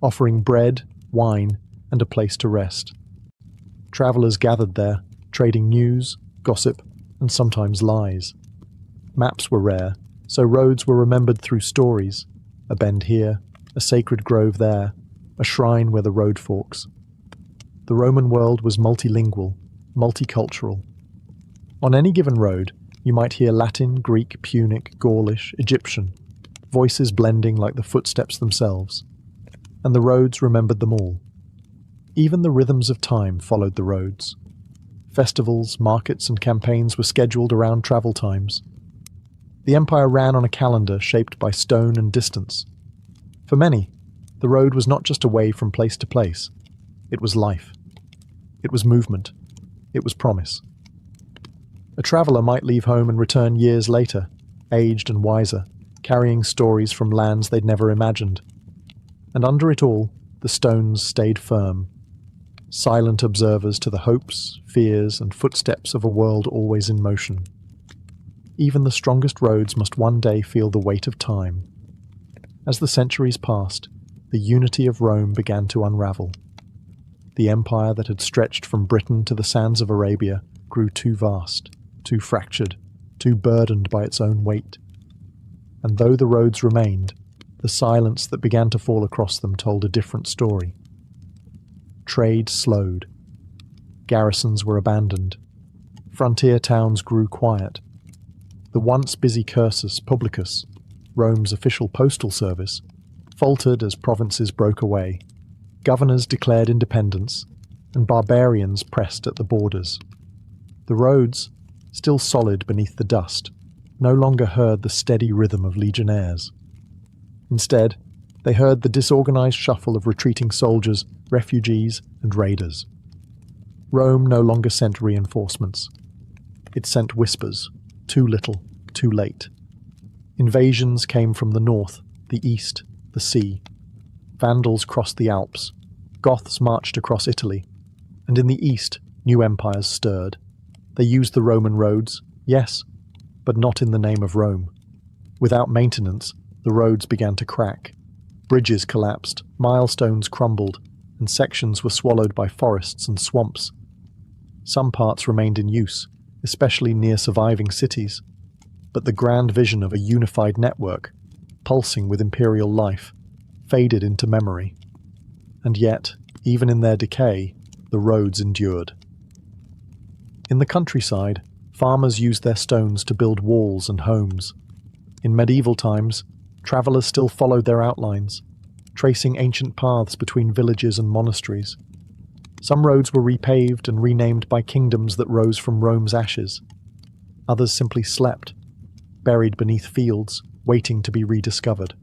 offering bread, wine, and a place to rest. Travellers gathered there, trading news, gossip, and sometimes lies. Maps were rare, so roads were remembered through stories, a bend here, a sacred grove there, a shrine where the road forks. The Roman world was multilingual, multicultural. On any given road, you might hear Latin, Greek, Punic, Gaulish, Egyptian, voices blending like the footsteps themselves. And the roads remembered them all. Even the rhythms of time followed the roads. Festivals, markets, and campaigns were scheduled around travel times. The empire ran on a calendar shaped by stone and distance. For many, the road was not just a way from place to place. It was life. It was movement. It was promise. A traveller might leave home and return years later, aged and wiser, carrying stories from lands they'd never imagined. And under it all, the stones stayed firm, silent observers to the hopes, fears, and footsteps of a world always in motion. Even the strongest roads must one day feel the weight of time. As the centuries passed, the unity of Rome began to unravel. The empire that had stretched from Britain to the sands of Arabia grew too vast, too fractured, too burdened by its own weight. And though the roads remained, the silence that began to fall across them told a different story. Trade slowed. Garrisons were abandoned. Frontier towns grew quiet. The once busy cursus publicus, Rome's official postal service, faltered as provinces broke away. Governors declared independence, and barbarians pressed at the borders. The roads, still solid beneath the dust, no longer heard the steady rhythm of legionnaires. Instead, they heard the disorganized shuffle of retreating soldiers, refugees, and raiders. Rome no longer sent reinforcements. It sent whispers, too little, too late. Invasions came from the north, the east, the sea. Vandals crossed the Alps. Goths marched across Italy. And in the east, new empires stirred. They used the Roman roads, yes, but not in the name of Rome. Without maintenance, the roads began to crack. Bridges collapsed, milestones crumbled, and sections were swallowed by forests and swamps. Some parts remained in use, especially near surviving cities. But the grand vision of a unified network, pulsing with imperial life, faded into memory. And yet, even in their decay, the roads endured. In the countryside, farmers used their stones to build walls and homes. In medieval times, travelers still followed their outlines, tracing ancient paths between villages and monasteries. Some roads were repaved and renamed by kingdoms that rose from Rome's ashes. Others simply slept, buried beneath fields, waiting to be rediscovered.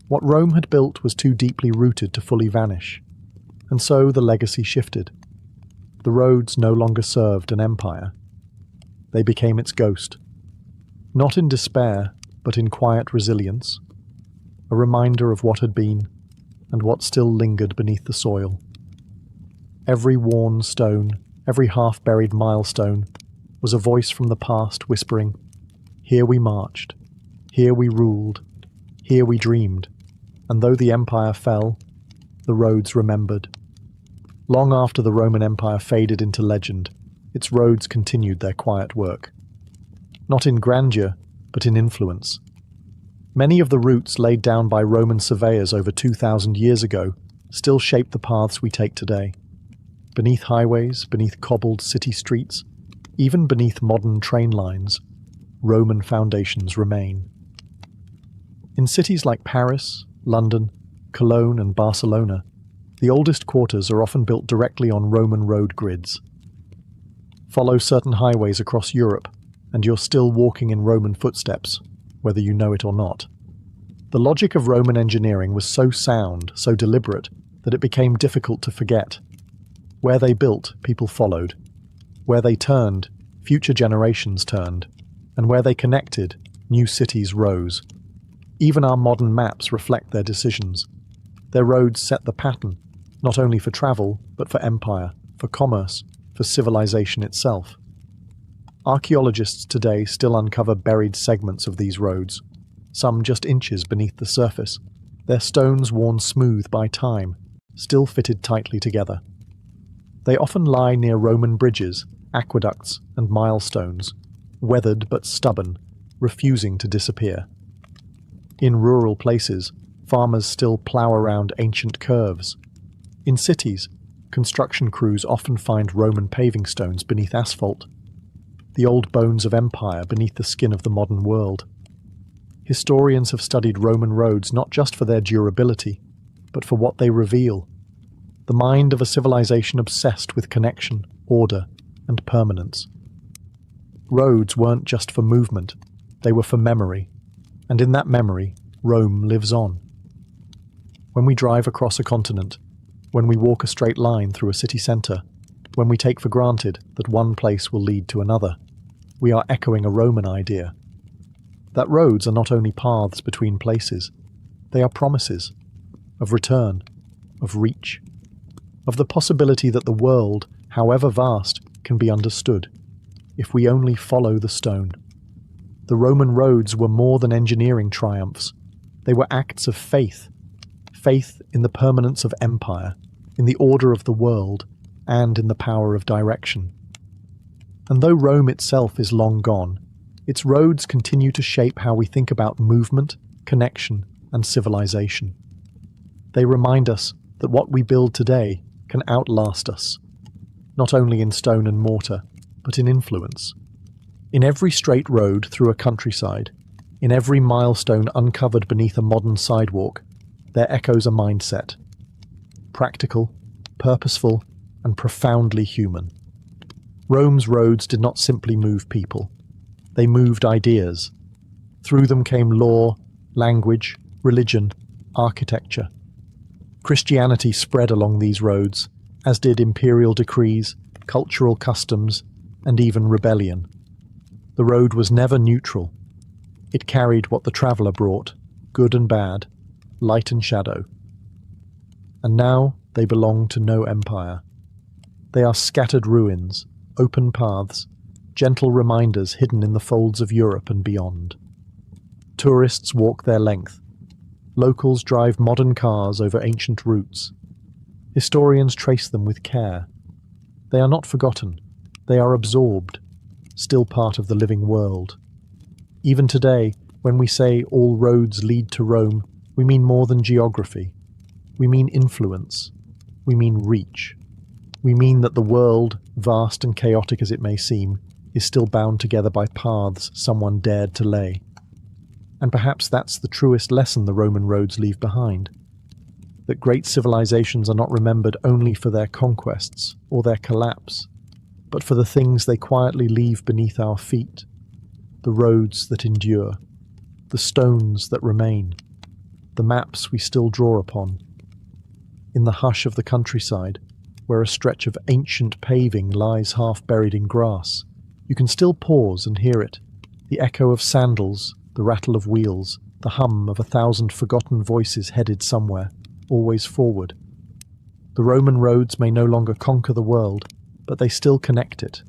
What Rome had built was too deeply rooted to fully vanish, and so the legacy shifted. The roads no longer served an empire. They became its ghost, not in despair, but in quiet resilience, a reminder of what had been and what still lingered beneath the soil. Every worn stone, every half-buried milestone, was a voice from the past whispering, "Here we marched, here we ruled, here we dreamed," and though the empire fell, the roads remembered. Long after the Roman Empire faded into legend, its roads continued their quiet work. Not in grandeur, but in influence. Many of the routes laid down by Roman surveyors over 2,000 years ago still shape the paths we take today. Beneath highways, beneath cobbled city streets, even beneath modern train lines, Roman foundations remain. In cities like Paris, London, Cologne, and Barcelona, the oldest quarters are often built directly on Roman road grids. Follow certain highways across Europe, and you're still walking in Roman footsteps, whether you know it or not. The logic of Roman engineering was so sound, so deliberate, that it became difficult to forget. Where they built, people followed. Where they turned, future generations turned. And where they connected, new cities rose. Even our modern maps reflect their decisions. Their roads set the pattern, not only for travel, but for empire, for commerce, for civilization itself. Archaeologists today still uncover buried segments of these roads, some just inches beneath the surface, their stones worn smooth by time, still fitted tightly together. They often lie near Roman bridges, aqueducts, and milestones, weathered but stubborn, refusing to disappear. In rural places, farmers still plough around ancient curves. In cities, construction crews often find Roman paving stones beneath asphalt, the old bones of empire beneath the skin of the modern world. Historians have studied Roman roads not just for their durability, but for what they reveal. The mind of a civilization obsessed with connection, order, and permanence. Roads weren't just for movement, they were for memory, and in that memory, Rome lives on. When we drive across a continent, when we walk a straight line through a city centre, when we take for granted that one place will lead to another, we are echoing a Roman idea. That roads are not only paths between places, they are promises of return, of reach, of the possibility that the world, however vast, can be understood, if we only follow the stone. The Roman roads were more than engineering triumphs. They were acts of faith. Faith in the permanence of empire, in the order of the world, and in the power of direction. And though Rome itself is long gone, its roads continue to shape how we think about movement, connection, and civilization. They remind us that what we build today can outlast us, not only in stone and mortar, but in influence. In every straight road through a countryside, in every milestone uncovered beneath a modern sidewalk, there echoes a mindset. Practical, purposeful, and profoundly human. Rome's roads did not simply move people. They moved ideas. Through them came law, language, religion, architecture. Christianity spread along these roads, as did imperial decrees, cultural customs, and even rebellion. The road was never neutral. It carried what the traveller brought, good and bad, light and shadow. And now they belong to no empire. They are scattered ruins, open paths, gentle reminders hidden in the folds of Europe and beyond. Tourists walk their length. Locals drive modern cars over ancient routes. Historians trace them with care. They are not forgotten. They are absorbed, still part of the living world. Even today, when we say all roads lead to Rome, we mean more than geography. We mean influence. We mean reach. We mean that the world, vast and chaotic as it may seem, is still bound together by paths someone dared to lay. And perhaps that's the truest lesson the Roman roads leave behind. That great civilizations are not remembered only for their conquests or their collapse, but for the things they quietly leave beneath our feet, the roads that endure, the stones that remain, the maps we still draw upon. In the hush of the countryside, where a stretch of ancient paving lies half buried in grass, you can still pause and hear it, the echo of sandals, the rattle of wheels, the hum of 1,000 forgotten voices headed somewhere, always forward. The Roman roads may no longer conquer the world, but they still connect it.